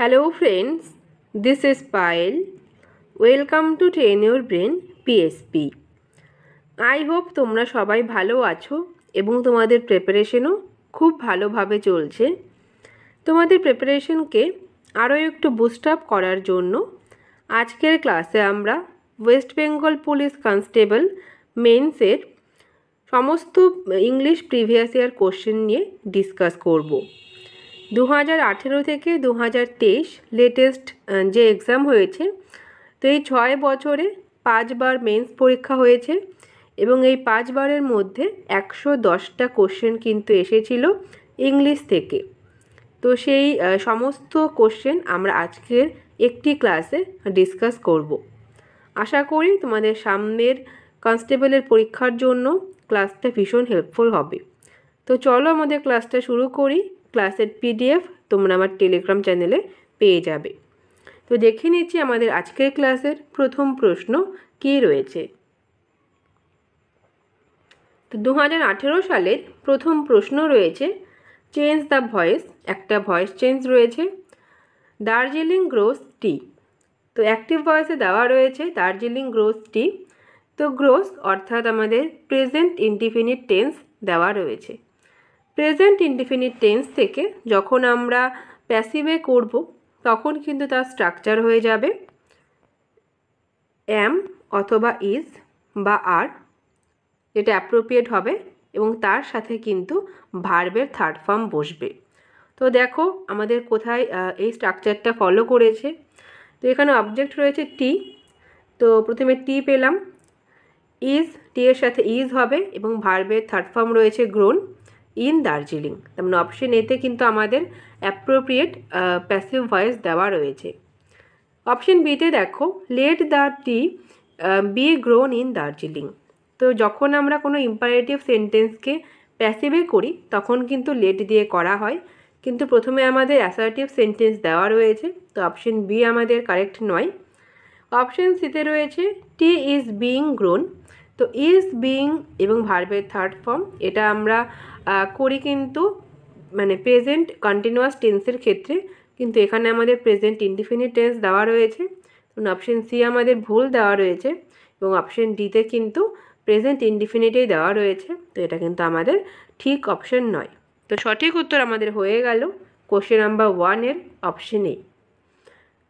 Hello friends, this is Payal. Welcome to Train Your Brain PSP. I hope তোমরা সবাই ভালো আছো এবং তোমাদের প্রিপারেশনও খুব ভালোভাবে চলছে। তোমাদের প্রিপারেশনকে আরও একটু বুস্ট আপ করার জন্য আজকের ক্লাসে আমরা ওয়েস্ট বেঙ্গল পুলিশ কনস্টেবল মেন্সের সমস্ত ইংলিশ প্রিভিয়াস ইয়ার কোশ্চেন নিয়ে ডিসকাস করব। 2018 থেকে 2023 লেটেস্ট যে এক্সাম হয়েছে, তো এই 6 বছরে 5 বার মেন্স পরীক্ষা হয়েছে এবং এই 5 বারের মধ্যে 110টা কোশ্চেন কিন্তু এসেছিল ইংলিশ থেকে। তো সেই সমস্ত কোশ্চেন আমরা আজকের একটি ক্লাসে ডিসকাস করব। আশা করি তোমাদের সামনের কনস্টেবলের পরীক্ষার জন্য ক্লাসটা ভীষণ হেল্পফুল হবে। তো চলো আমাদের ক্লাসটা শুরু করি। ক্লাসের পিডিএফ তোমরা আমার টেলিগ্রাম চ্যানেলে পেয়ে যাবে। তো দেখে নিচ্ছি আমাদের আজকের ক্লাসের প্রথম প্রশ্ন কী রয়েছে। তো 2018 সালের প্রথম প্রশ্ন রয়েছে চেঞ্জ দ্য ভয়েস, একটা ভয়েস চেঞ্জ রয়েছে। দার্জিলিং গ্রোস টি, তো অ্যাক্টিভ ভয়েসে দেওয়া রয়েছে দার্জিলিং গ্রোস টি। তো গ্রোস অর্থাৎ আমাদের প্রেজেন্ট ইনডিফিনিট টেন্স দেওয়া রয়েছে। প্রেজেন্ট ইনডিফিনিট টেন্স থেকে যখন আমরা প্যাসিভে করব তখন কিন্তু তার স্ট্রাকচার হয়ে যাবে অ্যাম অথবা ইজ বা আর, যেটা অ্যাপ্রোপ্রিয়েট হবে এবং তার সাথে কিন্তু ভার্বের থার্ড ফর্ম বসবে। তো দেখো আমাদের কোথায় এই স্ট্রাকচারটা ফলো করেছে। তো এখানে অবজেক্ট রয়েছে টি, তো প্রথমে টি পেলাম, ইজ, টি এর সাথে ইজ হবে এবং ভার্বের থার্ড ফর্ম রয়েছে গ্রোন ইন দার্জিলিং। তার মানে অপশন এতে কিন্তু আমাদের অ্যাপ্রোপ্রিয়েট প্যাসিভ ভয়েস দেওয়া রয়েছে। অপশন বিতে দেখো let the tea be grown in Darjeeling. তো যখন আমরা কোনো ইম্পারেটিভ সেন্টেন্সকে প্যাসিভে করি তখন কিন্তু লেট দিয়ে করা হয়, কিন্তু প্রথমে আমাদের অ্যাসার্টিভ সেন্টেন্স দেওয়া রয়েছে, তো অপশন বি আমাদের কারেক্ট নয়। অপশন সিতে রয়েছে টি ইজ বিইং গ্রোন। তো ইজ বিইং এবং ভার্বের থার্ড ফর্ম এটা আমরা করি কিন্তু মানে প্রেজেন্ট কন্টিনিউয়াস টেন্সের ক্ষেত্রে, কিন্তু এখানে আমাদের প্রেজেন্ট ইনডিফিনিট টেন্স দেওয়া রয়েছে। অপশন সি আমাদের ভুল দেওয়া রয়েছে এবং অপশন ডিতে কিন্তু প্রেজেন্ট ইনডিফিনিটেই দেওয়া রয়েছে, তো এটা কিন্তু আমাদের ঠিক অপশন নয়। তো সঠিক উত্তর আমাদের হয়ে গেল কোশ্চেন নাম্বার 1-এর অপশন এ।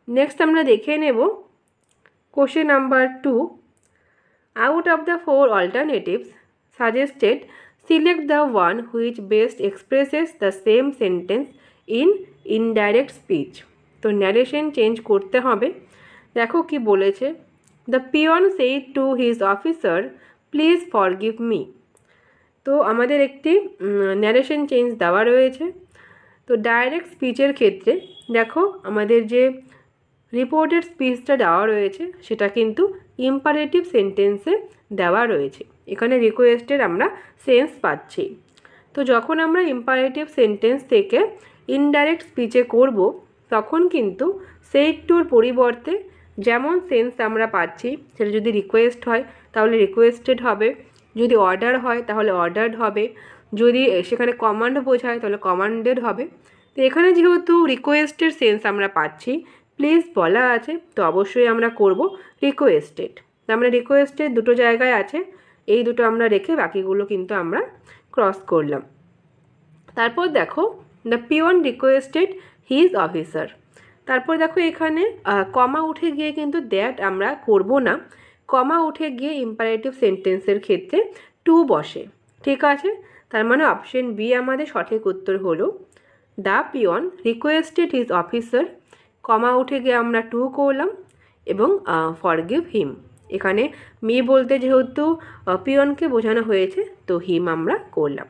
নেক্সট আমরা দেখে নেব question number 2। Out of the 4 alternatives suggested, select the one which best expresses the same sentence in indirect speech. তো ন্যারেশন চেঞ্জ করতে হবে। দেখো কি বলেছে, the peon said to his officer, please forgive me. তো আমাদের একটি ন্যারেশন চেঞ্জ দেওয়া রয়েছে। তো ডাইরেক্ট স্পিচের ক্ষেত্রে দেখো আমাদের যে রিপোর্টেড স্পিচটা দেওয়া রয়েছে সেটা কিন্তু ইম্পারেটিভ সেন্টেন্সে দেওয়া রয়েছে। এখানে রিকোয়েস্টের আমরা সেন্স পাচ্ছি। তো যখন আমরা ইম্পারেটিভ সেন্টেন্স থেকে ইনডাইরেক্ট স্পিচে করব তখন কিন্তু সেইড টুর পরিবর্তে যেমন সেন্স আমরা পাচ্ছি সেটা যদি রিকোয়েস্ট হয় তাহলে রিকোয়েস্টেড হবে, যদি অর্ডার হয় তাহলে অর্ডার্ড হবে, যদি সেখানে কমান্ড বোঝায় তাহলে কমান্ডেড হবে। তো এখানে যেহেতু রিকোয়েস্টের সেন্স আমরা পাচ্ছি, প্লিজ বলা আছে, তো অবশ্যই আমরা করব রিকোয়েস্টেড। আমরা রিকোয়েস্টেড দুটো জায়গায় আছে, এই দুটো আমরা রেখে বাকিগুলো কিন্তু আমরা ক্রস করলাম। তারপর দেখো the peon requested his officer. তারপর দেখো এখানে কমা উঠে গিয়ে কিন্তু দ্যাট আমরা করব না, কমা উঠে গিয়ে ইম্পারেটিভ সেন্টেন্সের ক্ষেত্রে টু বসে। ঠিক আছে, তার মানে অপশন বি আমাদের সঠিক উত্তর হলো the peon requested his officer, comma উঠে গিয়ে আমরা টু করলাম এবং ফরগিভ হিম। এখানে মি বলতে যেহেতু পিয়নকে বোঝানো হয়েছে তো হিম আমরা করলাম।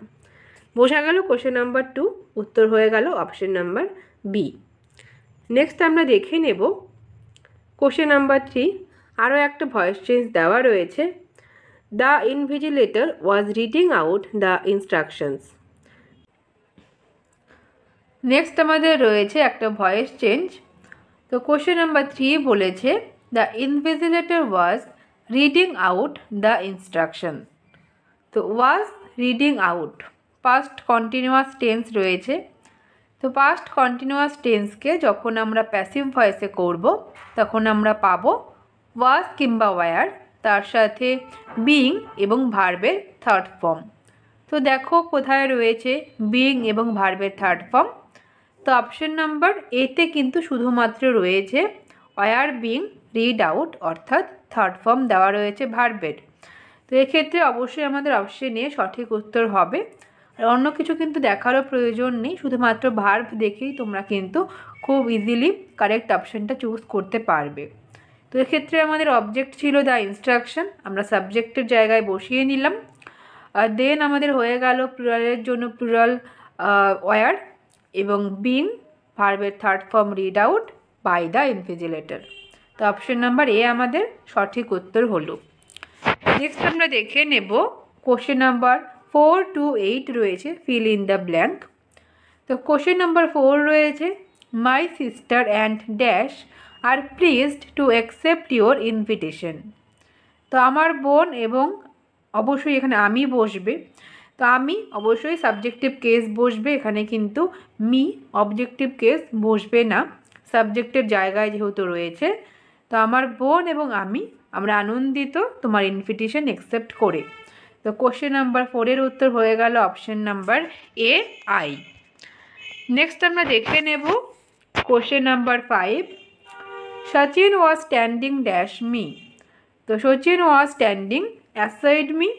বোঝা গেল কোশ্চেন নাম্বার 2 উত্তর হয়ে গেল অপশন নাম্বার বি। নেক্সট আমরা দেখে নেব কোশ্চেন নাম্বার 3। আরও একটা ভয়েস চেঞ্জ দেওয়া রয়েছে, the invigilator was reading out the instructions. Next আমাদের রয়েছে একটা ভয়েস চেঞ্জ। তো কোশ্চেন নাম্বার 3 বলেছে the invigilator was reading out the instruction. তো was reading out past continuous tense রয়েছে, তো পাস্ট কন্টিনিউয়াস টেন্সকে যখন আমরা প্যাসিভ ভয়েসে করব তখন আমরা পাবো ওয়াজ কিংবা ওয়্যার, তার সাথে বিইং এবং ভার্বের থার্ড ফর্ম। তো দেখো কোথায় রয়েছে বিইং এবং ভার্বের থার্ড ফর্ম। তো অপশন নাম্বার এতে কিন্তু শুধুমাত্র রয়েছে ওয়্যার বিইং রিড আউট, অর্থাৎ থার্ড ফর্ম দেওয়া রয়েছে ভার্বের। তো এক্ষেত্রে অবশ্যই আমাদের অপশন এ সঠিক উত্তর হবে। আর অন্য কিছু কিন্তু দেখারও প্রয়োজন নেই, শুধুমাত্র ভার্ব দেখেই তোমরা কিন্তু খুব ইজিলি কারেক্ট অপশনটা চুজ করতে পারবে। তো এক্ষেত্রে আমাদের অবজেক্ট ছিল দ্য ইনস্ট্রাকশন, আমরা সাবজেক্টের জায়গায় বসিয়ে নিলাম। আর দেন আমাদের হয়ে গেল প্লুরালের জন্য প্লুরাল ওয়্যার এবং বিং ভার্বের third form read out by the invigilator. তো অপশন নাম্বার এ আমাদের সঠিক উত্তর হলো। নেক্সট আমরা দেখে নেব কোশ্চেন নাম্বার 4 to 8 রয়েছে ফিল ইন দ্য ব্ল্যাঙ্ক। তো কোশ্চেন নাম্বার 4 রয়েছে my sister and dash are pleased to accept your invitation. তো আমার বোন এবং অবশ্যই এখানে আমি বসবে। তো আমি অবশ্যই সাবজেক্টিভ কেস বসবে, এখানে কিন্তু মি অবজেক্টিভ কেস বসবে না, সাবজেক্টের জায়গায় যেহেতু রয়েছে। তো আমার বোন এবং আমরা আনন্দিত তোমার ইনভিটেশন অ্যাকসেপ্ট করে। তো কোশ্চেন নাম্বার 4 উত্তর হয়ে গেল option number A I. Next আমরা দেখে নেব question number 5 Sachin was standing dash me. তো Sachin was standing aside me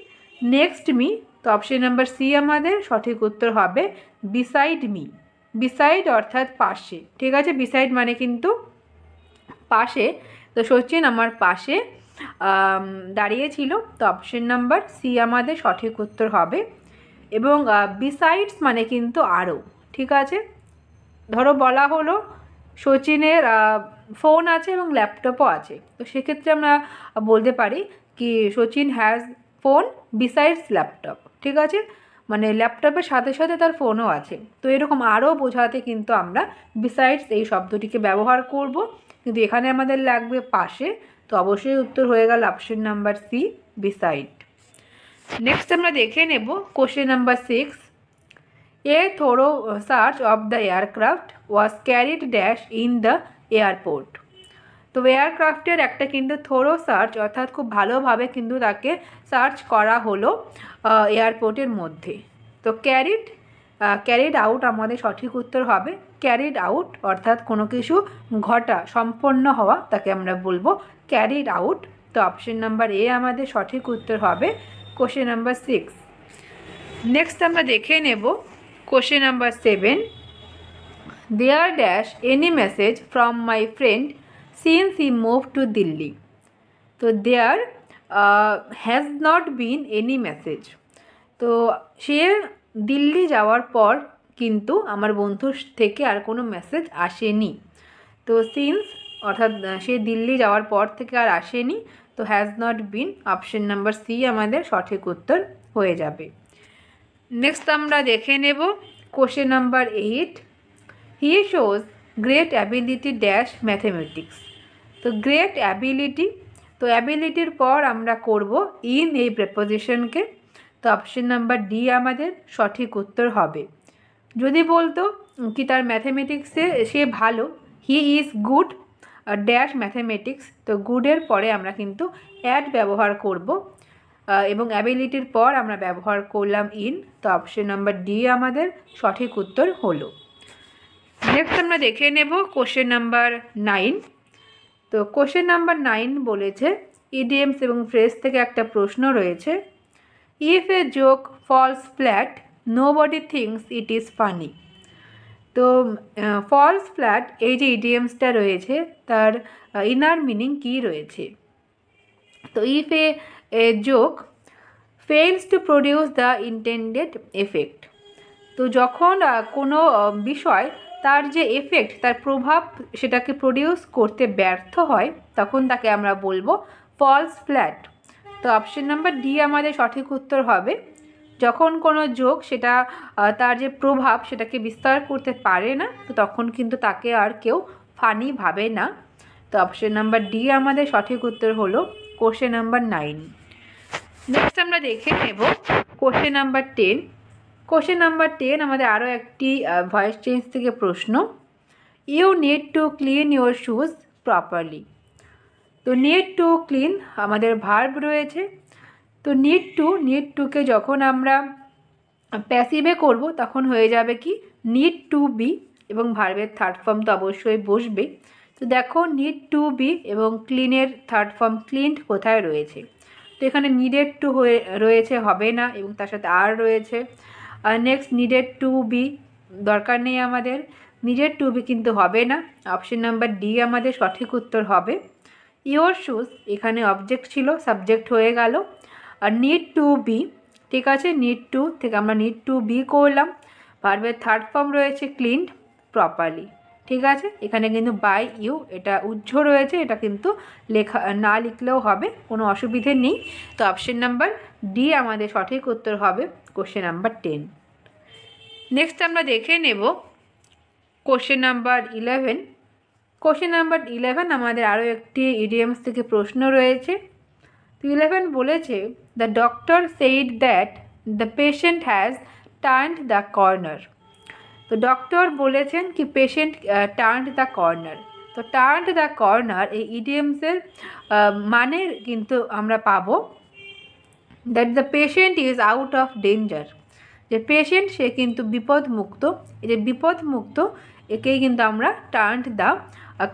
next me. তো অপশন নাম্বার সি আমাদের সঠিক উত্তর হবে বিসাইড মি। বিসাইড অর্থাৎ পাশে, ঠিক আছে, বিসাইড মানে কিন্তু পাশে। তো সচিন আমার পাশে দাঁড়িয়েছিল। তো অপশন নাম্বার সি আমাদের সঠিক উত্তর হবে। এবং বিসাইডস মানে কিন্তু আরও, ঠিক আছে। ধরো বলা হলো সচিনের ফোন আছে এবং ল্যাপটপও আছে, তো সেক্ষেত্রে আমরা বলতে পারি কি Sachin has phone besides laptop, ঠিক আছে, মানে ল্যাপটপের সাথে সাথে তার ফোনও আছে। তো এরকম আরও বোঝাতে কিন্তু আমরা বিসাইডস এই শব্দটিকে ব্যবহার করব, কিন্তু এখানে আমাদের লাগবে পাশে। তো অবশ্যই উত্তর হয়ে গেল option number C beside. Next আমরা দেখে নেব question number 6 a thorough search of the aircraft was carried dash in the airport. তো এয়ারক্রাফটের একটা কিন্তু থোরো সার্চ অর্থাৎ খুব ভালোভাবে কিন্তু তাকে সার্চ করা হলো এয়ারপোর্টের মধ্যে। তো ক্যারিড আউট আমাদের সঠিক উত্তর হবে। ক্যারিড আউট অর্থাৎ কোনো কিছু ঘটা, সম্পন্ন হওয়া, তাকে আমরা বলবো ক্যারিড আউট। তো অপশন নাম্বার এ আমাদের সঠিক উত্তর হবে কোশ্চেন নাম্বার 6। নেক্সট আমরা দেখে নেব question number 7 there dash any message from my friend since he move to Delhi. তো there has not been any message. তো সে দিল্লি যাওয়ার পর কিন্তু আমার বন্ধুর থেকে আর কোনো মেসেজ আসেনি। তো সিন্স অর্থাৎ সে দিল্লি যাওয়ার পর থেকে আর আসেনি। তো has not been option number C আমাদের সঠিক উত্তর হয়ে যাবে। নেক্সট আমরা দেখে নেব question number 8 he shows great ability dash mathematics. তো গ্রেট অ্যাবিলিটি, তো অ্যাবিলিটির পর আমরা করব ইন এই প্রেপোজিশনকে। তো অপশন নাম্বার ডি আমাদের সঠিক উত্তর হবে। যদি বলতো কি তার ম্যাথমেটিক্সে সে ভালো, he is good dash mathematics, তো গুডের পরে আমরা কিন্তু অ্যাড ব্যবহার করব এবং অ্যাবিলিটির পর আমরা ব্যবহার করলাম ইন। তো অপশন নাম্বার ডি আমাদের সঠিক উত্তর হলো। নেক্সট আমরা দেখে নেব কোশ্চেন নাম্বার 9। তো কোশ্চেন নাম্বার 9 বলেছে ইডিএমস এবং ফ্রেজ থেকে একটা প্রশ্ন রয়েছে if a joke falls flat nobody thinks it is funny. তো ফলস ফ্ল্যাট এই যে ইডিএমসটা রয়েছে তার ইনার মিনিং কী রয়েছে। তো if a joke fails to produce the intended effect. তো যখন কোনো বিষয় তার যে এফেক্ট, তার প্রভাব, সেটাকে প্রডিউস করতে ব্যর্থ হয় তখন তাকে আমরা বলবো ফলস ফ্ল্যাট। তো অপশন নাম্বার ডি আমাদের সঠিক উত্তর হবে। যখন কোনো জোক সেটা তার যে প্রভাব সেটাকে বিস্তার করতে পারে না, তো তখন কিন্তু তাকে আর কেউ ফানি ভাবে না। তো অপশন নাম্বার ডি আমাদের সঠিক উত্তর হলো কোশ্চেন নাম্বার 9। নেক্সট আমরা দেখে নেব কোশ্চেন নাম্বার 10 কোশ্চেন নাম্বার 10 আমাদের আরও একটি ভয়েস চেঞ্জ থেকে প্রশ্ন। You need to clean your shoes properly. তো নিড টু ক্লিন আমাদের ভার্ব রয়েছে। তো নিড টুকে যখন আমরা প্যাসিভে করব তখন হয়ে যাবে কি নিড টু বি, এবং ভার্বের থার্ড ফর্ম তো অবশ্যই বসবে। তো দেখো নিড টু বি এবং ক্লিনের থার্ড ফর্ম ক্লিনড কোথায় রয়েছে। তো এখানে নিডেড টু হয়ে রয়েছে, হবে না, এবং তার সাথে আর রয়েছে। আর নেক্সট নিডেড টু বি দরকার নেই আমাদের, নিডেড টু বি কিন্তু হবে না। অপশন নাম্বার ডি আমাদের সঠিক উত্তর হবে। ইয়োর শুজ এখানে অবজেক্ট ছিল, সাবজেক্ট হয়ে গেল। আর নিড টু বি, ঠিক আছে, নিড টু থেকে আমরা নিড টু বি করলাম। ভার্বের থার্ড ফর্ম রয়েছে ক্লিনড প্রপারলি, ঠিক আছে। এখানে কিন্তু বাই ইউ এটা উজ্জ রয়েছে, এটা কিন্তু লেখা না লিখলেও হবে, কোনো অসুবিধে নেই। তো অপশন নাম্বার ডি আমাদের সঠিক উত্তর হবে কোশ্চেন নাম্বার 10। নেক্সট আমরা দেখে নেব কোশ্চেন নাম্বার 11। কোশ্চেন নাম্বার 11 আমাদের আরও একটি ইডিয়ামস থেকে প্রশ্ন রয়েছে। তো 11 বলেছে the doctor said that the patient has turned the corner. তো ডক্টর বলেছেন কি পেশেন্ট টার্নড দ্য কর্নার। তো টার্নড দ্য কর্নার এই ইডিয়ামসের মানে কিন্তু আমরা পাবো that the patient is out of danger. যে পেশেন্ট সে কিন্তু বিপদমুক্ত, এই যে বিপদমুক্ত একেই কিন্তু আমরা টার্নড দ্য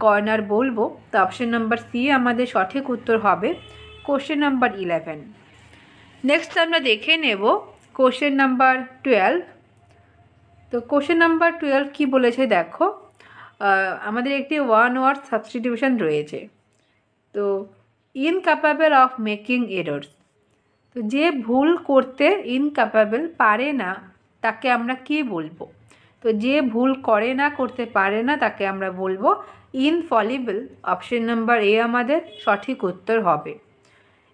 কর্নার বলবো। তো অপশন নাম্বার সি আমাদের সঠিক উত্তর হবে কোশ্চেন নাম্বার 11। নেক্সট আমরা দেখে নেব কোশ্চেন নাম্বার 12। তো কোশ্চেন নাম্বার 12 কি বলেছে দেখো, আমাদের একটি ওয়ান ওয়ার্ড সাবস্টিটিউশন রয়েছে। তো ইনক্যাপাবল অফ মেকিং এরর্স। তো যে ভুল করতে ইনক্যাপাবল পারে না তাকে আমরা কি বলবো। তো যে ভুল করে না, করতে পারে না, তাকে আমরা বলবো ইনফলিবল। অপশন নাম্বার এ আমাদের সঠিক উত্তর হবে।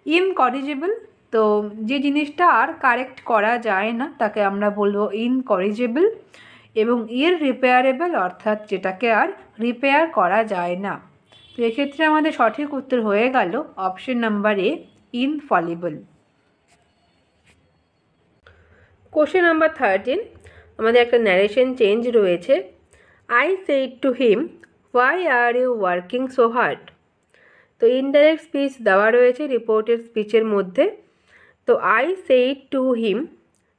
ইনকরিজেবল, তো যে জিনিসটা আর কারেক্ট করা যায় না তাকে আমরা বলবো ইনকরিজেবল। এবং ইররিপেয়ারেবল অর্থাৎ যেটাকে আর রিপেয়ার করা যায় না। তো এক্ষেত্রে আমাদের সঠিক উত্তর হয়ে গেল option number A infallible. Question number 13 আমাদের একটা ন্যারেশন চেঞ্জ রয়েছে। I said to him why are you working so hard. তো ইনডাইরেক্ট স্পিচ দেওয়া রয়েছে রিপোর্টেড স্পিচের মধ্যে। তো আই সেইড টু হিম,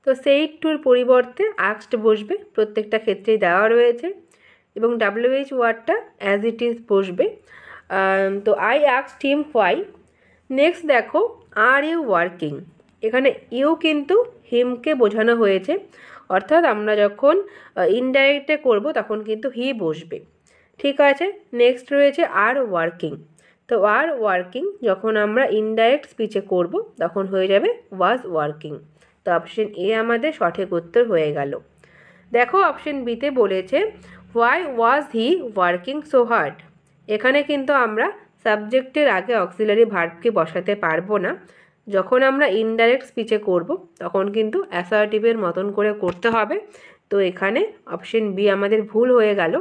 তো সেইড টুর পরিবর্তে আস্কড বসবে, প্রত্যেকটা ক্ষেত্রেই দেওয়া রয়েছে, এবং WH ওয়ার্ডটা অ্যাজ ইট ইজ বসবে। তো I asked him why. Next দেখো আর ইউ ওয়ার্কিং, এখানে ইউ কিন্তু হিমকে বোঝানো হয়েছে, অর্থাৎ আমরা যখন ইনডাইরেক্টে করব তখন কিন্তু হি বসবে, ঠিক আছে। নেক্সট রয়েছে আর ওয়ার্কিং। তো আর ওয়ার্কিং যখন আমরা ইনডাইরেক্ট স্পিচে করব তখন হয়ে যাবে ওয়াজ ওয়ার্কিং। তো অপশন এ আমাদের সঠিক উত্তর হয়ে গেল। দেখো অপশন বিতে বলেছে why was he working so hard. এখানে কিন্তু আমরা সাবজেক্টের আগে অক্সিলারি ভার্বকে বসাতে পারবো না। যখন আমরা ইনডাইরেক্ট স্পিচে করব তখন কিন্তু অ্যাসার্টিভের মতন করে করতে হবে। তো এখানে অপশন বি আমাদের ভুল হয়ে গেল।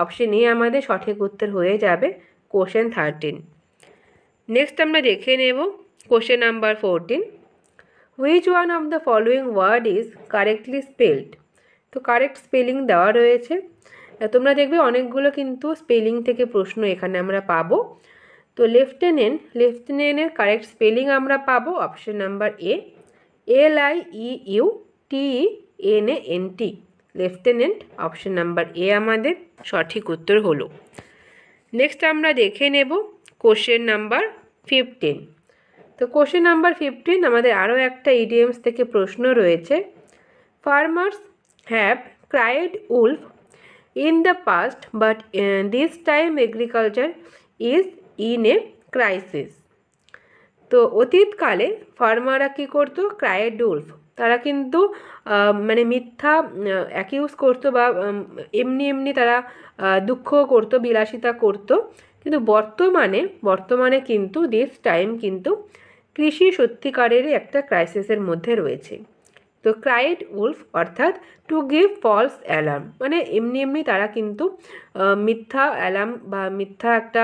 অপশন এ আমাদের সঠিক উত্তর হয়ে যাবে কোশ্চেন 13। নেক্সট আমরা দেখে নেব question number 14। Which one of the following word is correctly spelled. তো কারেক্ট স্পেলিং দেওয়া রয়েছে, তোমরা দেখবে অনেকগুলো কিন্তু স্পেলিং থেকে প্রশ্ন এখানে আমরা পাবো। তো লেফটেন্যান্টের কারেক্ট স্পেলিং আমরা পাবো option number A LIEUTENANT, lieutenant. Option number A আমাদের সঠিক উত্তর হলো। নেক্সট আমরা দেখে নেব কোশ্চেন নাম্বার 15। তো কোশ্চেন নাম্বার 15 আমাদের আরও একটা ইডিয়মস থেকে প্রশ্ন রয়েছে। Farmers have cried Wolf in the past but this time agriculture is in a crisis. তো অতীতকালে ফার্মাররা কী করতো, ক্রাইড উলফ, তারা কিন্তু মানে মিথ্যা অ্যাকিউজ করতো বা এমনি তারা দুঃখ করতো, বিলাসিতা করতো। কিন্তু বর্তমানে কিন্তু দিস টাইম কিন্তু কৃষি সত্যিকারেরই একটা ক্রাইসিসের মধ্যে রয়েছে। তো ক্রাইড উলফ অর্থাৎ টু গিভ ফলস অ্যালার্ম, মানে এমনি তারা কিন্তু মিথ্যা অ্যালার্ম বা মিথ্যা একটা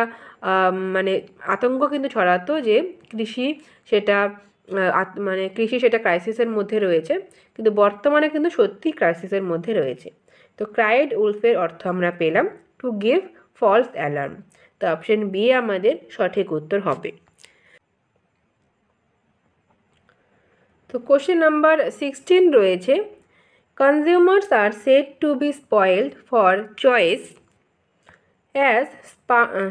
মানে আতঙ্ক কিন্তু ছড়াতো যে কৃষি সেটা মানে কৃষি সেটা ক্রাইসিসের মধ্যে রয়েছে, কিন্তু বর্তমানে কিন্তু সত্যি ক্রাইসিসের মধ্যে রয়েছে। তো ক্রাইড উলফের অর্থ আমরা পেলাম টু গিভ ফলস অ্যালার্ম। তো অপশন বি আমাদের সঠিক উত্তর হবে। তো কোশ্চেন নাম্বার 16 রয়েছে, consumers R said to B spoiled for choice as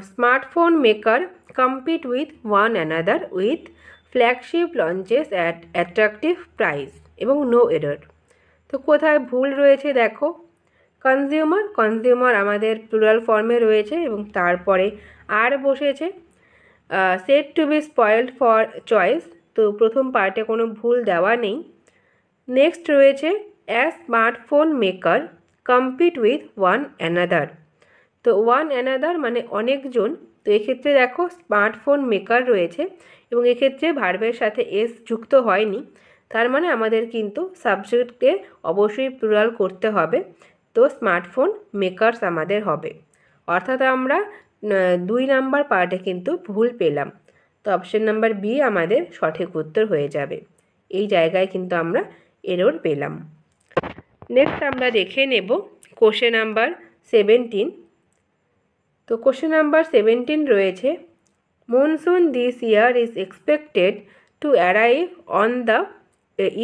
smartphone maker compete with one another with flagship launches at attractive price এবং no error। তো কোথায় ভুল রয়েছে দেখো, কনজিউমার আমাদের প্লুরাল ফর্মে রয়েছে এবং তারপরে আর বসেছে। Said to B spoiled for choice, তো প্রথম পার্টে কোনো ভুল দেওয়া নেই। নেক্সট রয়েছে as smartphone maker compete with one another, তো ওয়ান অ্যানাদার মানে অনেকজন। তো এক্ষেত্রে দেখো স্মার্টফোন মেকার রয়েছে এবং এক্ষেত্রে ভার্বের সাথে এস যুক্ত হয়নি, তার মানে আমাদের কিন্তু সাবজেক্টকে অবশ্যই প্লুরাল করতে হবে। তো স্মার্টফোন মেকার্স আমাদের হবে, অর্থাৎ আমরা 2 নাম্বার পার্টে কিন্তু ভুল পেলাম। তো অপশন নাম্বার বি আমাদের সঠিক উত্তর হয়ে যাবে। এই জায়গায় কিন্তু আমরা এরর পেলাম। নেক্সট আমরা দেখে নেব কোশ্চেন নাম্বার 17। তো কোশ্চেন নাম্বার 17 রয়েছে, monsoon this year is expected to arrive on the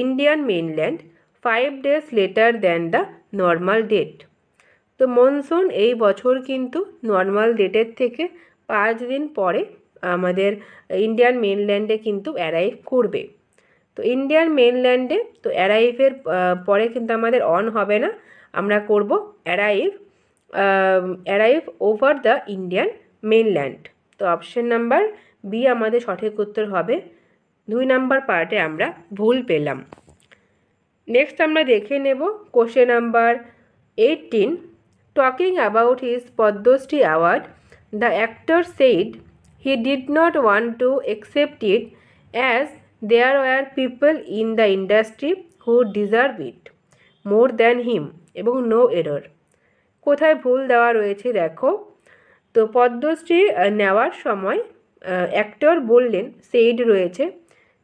Indian mainland 5 days later than the normal date. তো মনসুন এই বছর কিন্তু নর্মাল ডেটের থেকে 5 দিন পরে আমাদের ইন্ডিয়ান মেনল্যান্ডে কিন্তু অ্যারাইভ করবে। তো ইন্ডিয়ান মেনল্যান্ডে তো অ্যারাইভের পরে কিন্তু আমাদের অন হবে না, আমরা করব arrive over the Indian mainland. তো অপশন নাম্বার বি আমাদের সঠিক উত্তর হবে। 2 নাম্বার পার্টে আমরা ভুল পেলাম। নেক্সট আমরা দেখে নেব question number 18। Talking about his Padma Shri award the actor said he did not want to accept it as there were people in the industry who deserve it more than him এবং no error. কোথায় ভুল দেওয়া রয়েছে দেখো, তো পদ্মশ্রী নেওয়ার সময় actor বললেন, সেইড রয়েছে,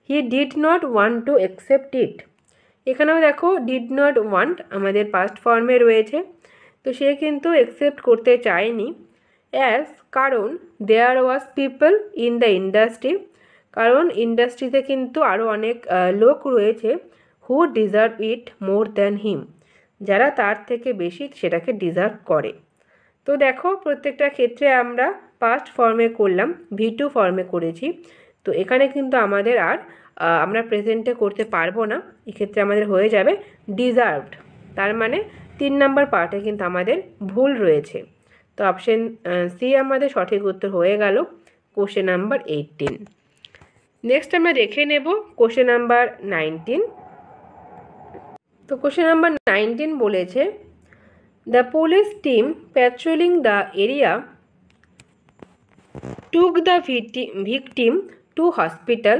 হি did not want to accept ইট। এখানেও দেখো ডিড নট ওয়ান্ট আমাদের পাস্ট ফর্মে রয়েছে, তো সে কিন্তু অ্যাকসেপ্ট করতে চায়নি। অ্যাজ কারণ দেয়ার ওয়াজ পিপল ইন দ্য ইন্ডাস্ট্রি, কারণ ইন্ডাস্ট্রিতে কিন্তু আরও অনেক লোক রয়েছে, হু ডিজার্ভ ইট মোর দ্যান হিম, যারা তার থেকে বেশি সেটাকে ডিজার্ভ করে। তো দেখো প্রত্যেকটা ক্ষেত্রে আমরা পাস্ট ফর্মে করলাম, V2 ফর্মে করেছি। তো এখানে কিন্তু আমাদের আর আমরা প্রেজেন্টে করতে পারবো না, এক্ষেত্রে আমাদের হয়ে যাবে ডিজার্ভড। তার মানে 3 নাম্বার পার্টে কিন্তু আমাদের ভুল রয়েছে। তো অপশন সি আমাদের সঠিক উত্তর হয়ে গেল কোশ্চেন নাম্বার 18। নেক্সট আমরা দেখে নেব কোশ্চেন নাম্বার 19। তো কোশ্চেন নাম্বার 19 বলেছে, the police team patrolling the area took the victim to hospital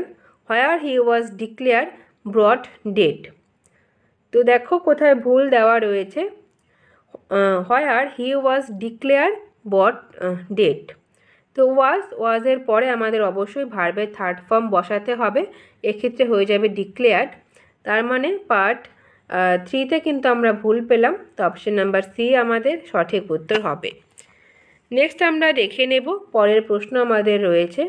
where he was declared brought dead। তো দেখো কোথায় ভুল দেওয়া রয়েছে, where he was declared brought dead। তো ওয়াজের পরে আমাদের অবশ্যই ভার্বের থার্ড ফর্ম বসাতে হবে, এক্ষেত্রে হয়ে যাবে ডিক্লেয়ার্ড। তার মানে পার্ট 3তে কিন্তু আমরা ভুল পেলাম। তো অপশন নাম্বার সি আমাদের সঠিক উত্তর হবে। নেক্সট আমরা দেখে নেব পরের প্রশ্ন আমাদের রয়েছে,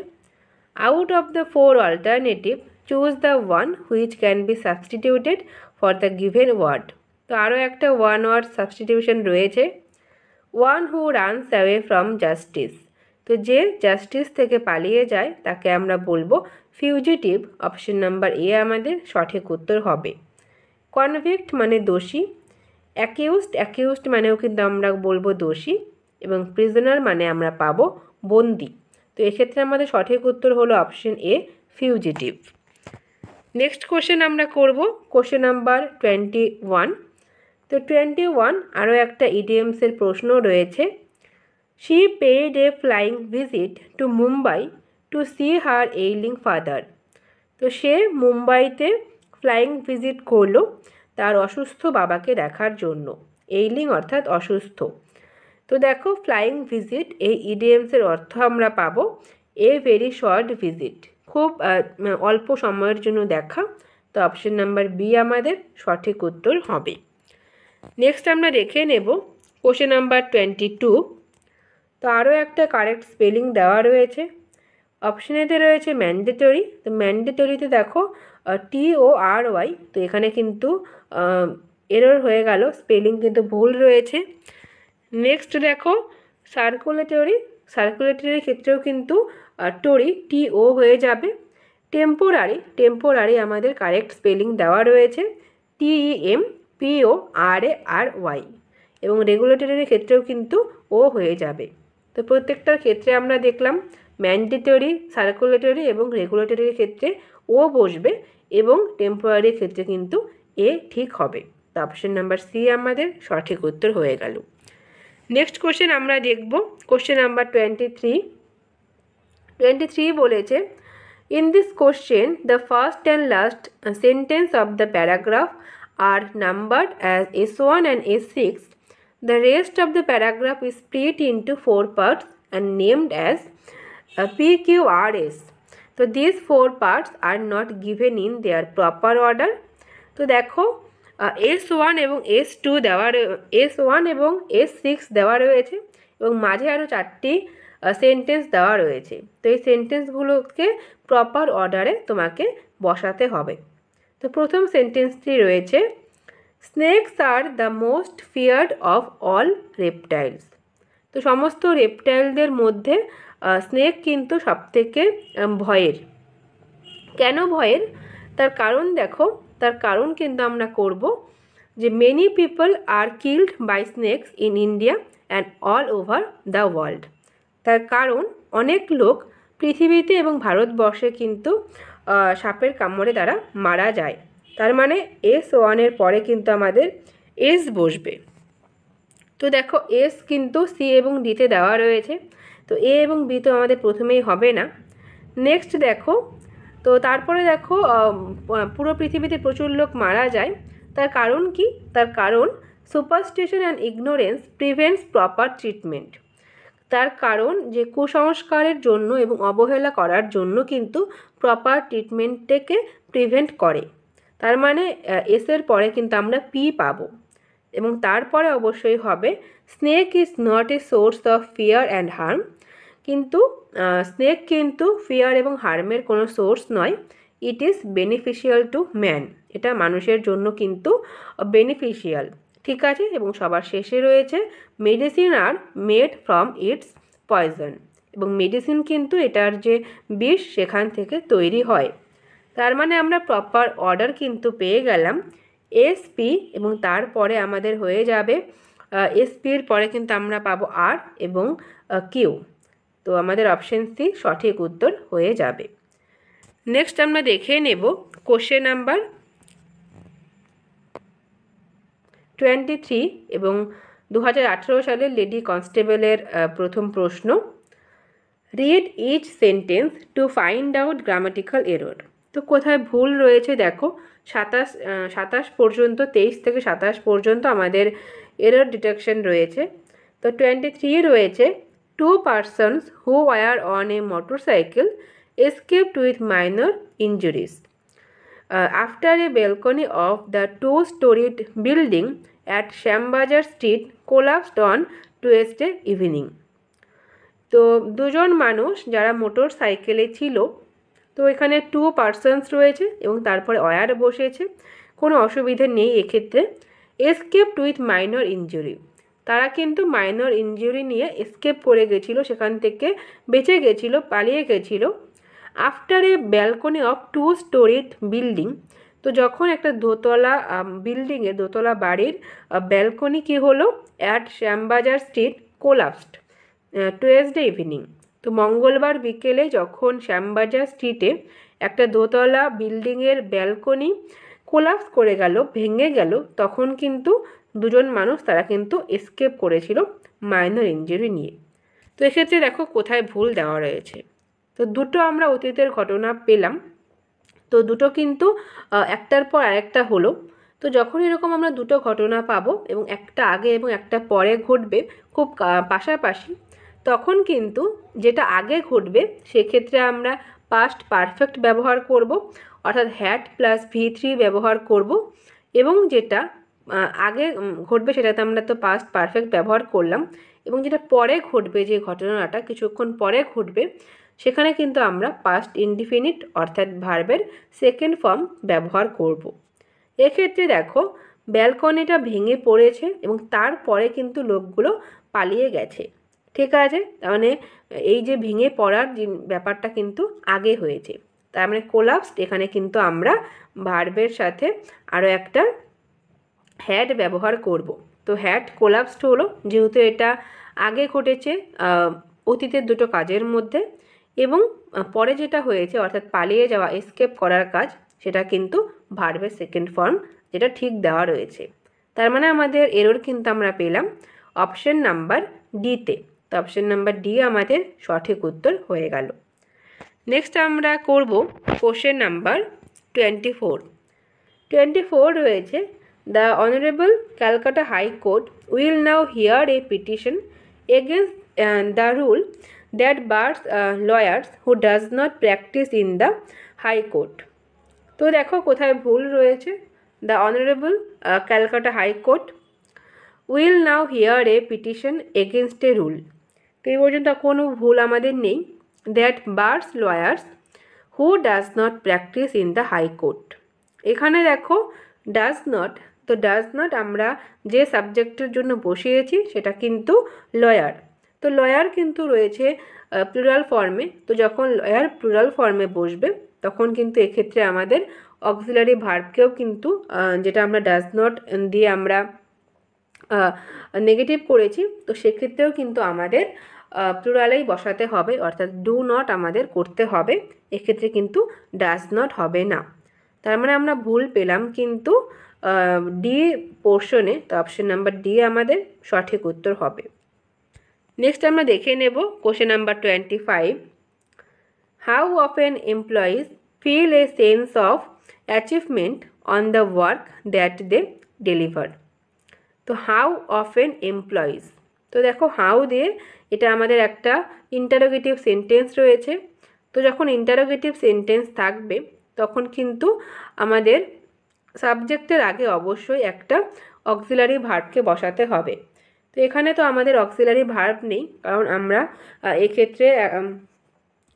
out of the 4 alternative choose the one which can be substituted for the given word. তো আরও একটা ওয়ান ওয়ার্ড সাবস্টিটিউশন রয়েছে, one who runs away from justice. তো যে জাস্টিস থেকে পালিয়ে যায় তাকে আমরা বলবো ফিউজিটিভ। অপশন নাম্বার এ আমাদের সঠিক উত্তর হবে। কনভিক্ট মানে দোষী, অ্যাকিউজড মানেও কিন্তু আমরা বলবো দোষী, এবং প্রিজনার মানে আমরা পাবো বন্দি। তো এক্ষেত্রে আমাদের সঠিক উত্তর হলো option A fugitive. Next question আমরা করব কোশ্চেন নাম্বার 21। তো 21 আরও একটা ইডিএমসের প্রশ্ন রয়েছে, she paid a flying visit to Mumbai to see her ailing father. তো সে মুম্বাইতে ফ্লাইং ভিজিট করলো তার অসুস্থ বাবাকে দেখার জন্য, এইলিং অর্থাৎ অসুস্থ। তো দেখো ফ্লাইং ভিজিট এই ইডিএমসের অর্থ আমরা পাবো এ ভেরি শর্ট ভিজিট, খুব অল্প সময়ের জন্য দেখা। তো অপশন নাম্বার বি আমাদের সঠিক উত্তর হবে। নেক্সট আমরা দেখে নেব কোশ্চেন নাম্বার 22। তো আরও একটা কারেক্ট স্পেলিং দেওয়া রয়েছে। অপশনেতে রয়েছে ম্যান্ডেটরি। তো ম্যান্ডেটরিতে দেখো TORY, তো এখানে কিন্তু এরর হয়ে গেল, স্পেলিং কিন্তু ভুল রয়েছে। নেক্সট দেখো সার্কুলেটরি। সার্কুলেটরির ক্ষেত্রেও কিন্তু টরি TO হয়ে যাবে। টেম্পোরারি আমাদের কারেক্ট স্পেলিং দেওয়া রয়েছে TEMPORARY, এবং রেগুলেটরির ক্ষেত্রেও কিন্তু ও হয়ে যাবে। তো প্রত্যেকটার ক্ষেত্রে আমরা দেখলাম ম্যান্ডেটরি, সার্কুলেটরি এবং রেগুলেটরির ক্ষেত্রে ও বসবে, এবং টেম্পোরারির ক্ষেত্রে কিন্তু এ ঠিক হবে। তো অপশন নাম্বার সি আমাদের সঠিক উত্তর হয়ে গেল। নেক্সট কোশ্চেন আমরা দেখব কোশ্চেন নাম্বার 23 বলেছে, in this question the first and last sentence of the paragraph are numbered as S1 and S6. The rest of the paragraph is split into 4 parts and named as PQRS. So these 4 parts are not given in their proper order. তো দেখো S1 এবং S2 দেওয়া, S1 এবং S6 দেওয়া রয়েছে, এবং মাঝে আরও 4টি সেন্টেন্স দেওয়া রয়েছে। তো এই সেন্টেন্সগুলোকে প্রপার অর্ডারে তোমাকে বসাতে হবে। তো প্রথম সেন্টেন্সটি রয়েছে, snake's are the most feared of all reptiles. তো সমস্ত রেপটাইলদের মধ্যে স্নেক কিন্তু সবথেকে ভয়ের। কেন ভয়ের? তার কারণ দেখো, তার কারণ কিন্তু আমরা করব যে many people are killed by snakes in India and all over the world. তার কারণ অনেক লোক পৃথিবীতে এবং ভারতবর্ষে কিন্তু সাপের কামড়ে দ্বারা মারা যায়। তার মানে S1 এর পরে কিন্তু আমাদের S বসবে। তো দেখো S কিন্তু সি এবং ডিতে দেওয়া রয়েছে, তো এ এবং বি তো আমাদের প্রথমেই হবে না। নেক্সট দেখো, তো তারপরে দেখো পুরো পৃথিবীতে প্রচুর লোক মারা যায়। তার কারণ কি? তার কারণ superstition and ignorance prevents proper treatment. তার কারণ যে কুসংস্কারের জন্য এবং অবহেলা করার জন্য কিন্তু প্রপার ট্রিটমেন্টটাকে প্রিভেন্ট করে। তার মানে এসের পরে কিন্তু আমরা পি পাবো, এবং তারপরে অবশ্যই হবে snake is not a source of fear and harm. কিন্তু স্নেক কিন্তু ফিয়ার এবং হার্মের কোনো সোর্স নয়। It is beneficial to man. এটা মানুষের জন্য কিন্তু বেনিফিশিয়াল। ঠিক আছে, এবং সবার শেষে রয়েছে medicine are made from its poison, এবং মেডিসিন কিন্তু এটার যে বিষ সেখান থেকে তৈরি হয়। তার মানে আমরা প্রপার অর্ডার কিন্তু পেয়ে গেলাম এসপি, এবং তারপরে আমাদের হয়ে যাবে এসপির পরে কিন্তু আমরা পাবো আর এবং কিউ। তো আমাদের অপশন সি সঠিক উত্তর হয়ে যাবে। নেক্সট আমরা দেখে নেব কোশ্চেন নাম্বার 23 এবং 2018 সালের লেডি কনস্টেবলের প্রথম প্রশ্ন, read each sentence to find out grammatical error. তো কোথায় ভুল রয়েছে দেখো, 27 পর্যন্ত, 23 থেকে 27 পর্যন্ত আমাদের এরর ডিটেকশন রয়েছে। তো 23 রয়েছে, 2 persons who were on a motorcycle escaped with minor injuries after a balcony of the 2-storied building at Shambazar Street collapsed on Tuesday evening. তো দুজন মানুষ যারা মোটর সাইকেলে ছিল, তো এখানে 2 persons রয়েছে এবং তারপরে ওয়ার বসেছে, কোনো অসুবিধা নেই এক্ষেত্রে। escaped with minor injury, তারা কিন্তু মাইনর ইনজুরি নিয়ে এসকেপ করে গেছিলো, সেখান থেকে বেঁচে গেছিলো, পালিয়ে গেছিলো। After a balcony of 2-storied building, তো যখন একটা দোতলা বিল্ডিংয়ে, দোতলা বাড়ির ব্যালকনি কী হলো, at Shyambazar street collapsed Tuesday evening. তো মঙ্গলবার বিকেলে যখন শ্যামবাজার স্ট্রিটে একটা দোতলা বিল্ডিংয়ের ব্যালকনি কোলাপস করে গেল, ভেঙে গেল, তখন কিন্তু দুজন মানুষ তারা কিন্তু এসকেপ করেছিল মাইনর ইনজুরি নিয়ে। তো এক্ষেত্রে দেখো কোথায় ভুল দেওয়া রয়েছে। তো দুটো আমরা অতীতের ঘটনা পেলাম, তো দুটো কিন্তু একটার পর আরেকটা হলো। তো যখন এরকম আমরা দুটো ঘটনা পাবো এবং একটা আগে এবং একটা পরে ঘটবে খুব পাশাপাশি, তখন কিন্তু যেটা আগে ঘটবে সেক্ষেত্রে আমরা পাস্ট পারফেক্ট ব্যবহার করব, অর্থাৎ হ্যাড প্লাস V3 ব্যবহার করব, এবং যেটা আগে ঘটবে সেটাতে আমরা তো পাস্ট পারফেক্ট ব্যবহার করলাম, এবং যেটা পরে ঘটবে, যে ঘটনাটা কিছুক্ষণ পরে ঘটবে, সেখানে কিন্তু আমরা পাস্ট ইনডিফিনিট অর্থাৎ ভার্বের সেকেন্ড ফর্ম ব্যবহার করব। এক্ষেত্রে দেখো ব্যালকনিটা ভেঙে পড়েছে এবং তারপরে কিন্তু লোকগুলো পালিয়ে গেছে। ঠিক আছে, তার মানে এই যে ভেঙে পড়ার যে ব্যাপারটা কিন্তু আগে হয়েছে, তার মানে কোলাপসড এখানে কিন্তু আমরা ভার্বের সাথে আরও একটা হ্যাড ব্যবহার করব। তো হ্যাড কোলাপসড হলো যেহেতু এটা আগে ঘটেছে অতীতের দুটো কাজের মধ্যে, এবং পরে যেটা হয়েছে অর্থাৎ পালিয়ে যাওয়া, এসকেপ করার কাজ, সেটা কিন্তু ভার্বের সেকেন্ড ফর্ম যেটা ঠিক দেওয়া রয়েছে। তার মানে আমাদের এরর কিন্তু আমরা পেলাম অপশন নাম্বার ডিতে। তো অপশন নাম্বার ডি আমাদের সঠিক উত্তর হয়ে গেল। নেক্সট আমরা করব কোশ্চেন নাম্বার 24 রয়েছে, the honourable Calcutta high court will now hear a petition against the rule that bars lawyers who does not practise in the high court. তো দেখো কোথায় ভুল রয়েছে, the honourable Calcutta high court will now hear a petition against a rule. তো এই পর্যন্ত কোনো ভুল আমাদের নেই, that bars lawyers who does not practise in the high court. এখানে দেখো ডাজ নট, তো ডাজ নট আমরা যে সাবজেক্টের জন্য বসিয়েছি সেটা কিন্তু লয়ার। তো লয়ার কিন্তু রয়েছে প্লুরাল ফর্মে, তো যখন লয়ার প্লুরাল ফর্মে বসবে তখন কিন্তু এক্ষেত্রে আমাদের অক্সিলারি ভার্বকেও কিন্তু যেটা আমরা ডাজ নট দিয়ে আমরা নেগেটিভ করেছি, তো সেক্ষেত্রেও কিন্তু আমাদের প্লুরালেই বসাতে হবে, অর্থাৎ ডু নট আমাদের করতে হবে, এক্ষেত্রে কিন্তু ডাজ নট হবে না। তার মানে আমরা ভুল পেলাম কিন্তু ডি পোর্শনে, তো অপশন নাম্বার ডি আমাদের সঠিক উত্তর হবে। নেক্সট আমরা দেখে নেব question number 25, how often employees feel a sense of achievement on the work that they deliver. তো হাউ অফেন এমপ্লয়িজ, তো দেখো হাউ দিয়ে এটা আমাদের একটা ইন্টারোগেটিভ সেন্টেন্স রয়েছে। তো যখন ইন্টারোগেটিভ সেন্টেন্স থাকবে তখন কিন্তু আমাদের সাবজেক্টের আগে অবশ্যই একটা অক্সিলারি ভার্বকে বসাতে হবে। তো এখানে তো আমাদের অক্সিলারি ভার্ব নেই, কারণ আমরা এক্ষেত্রে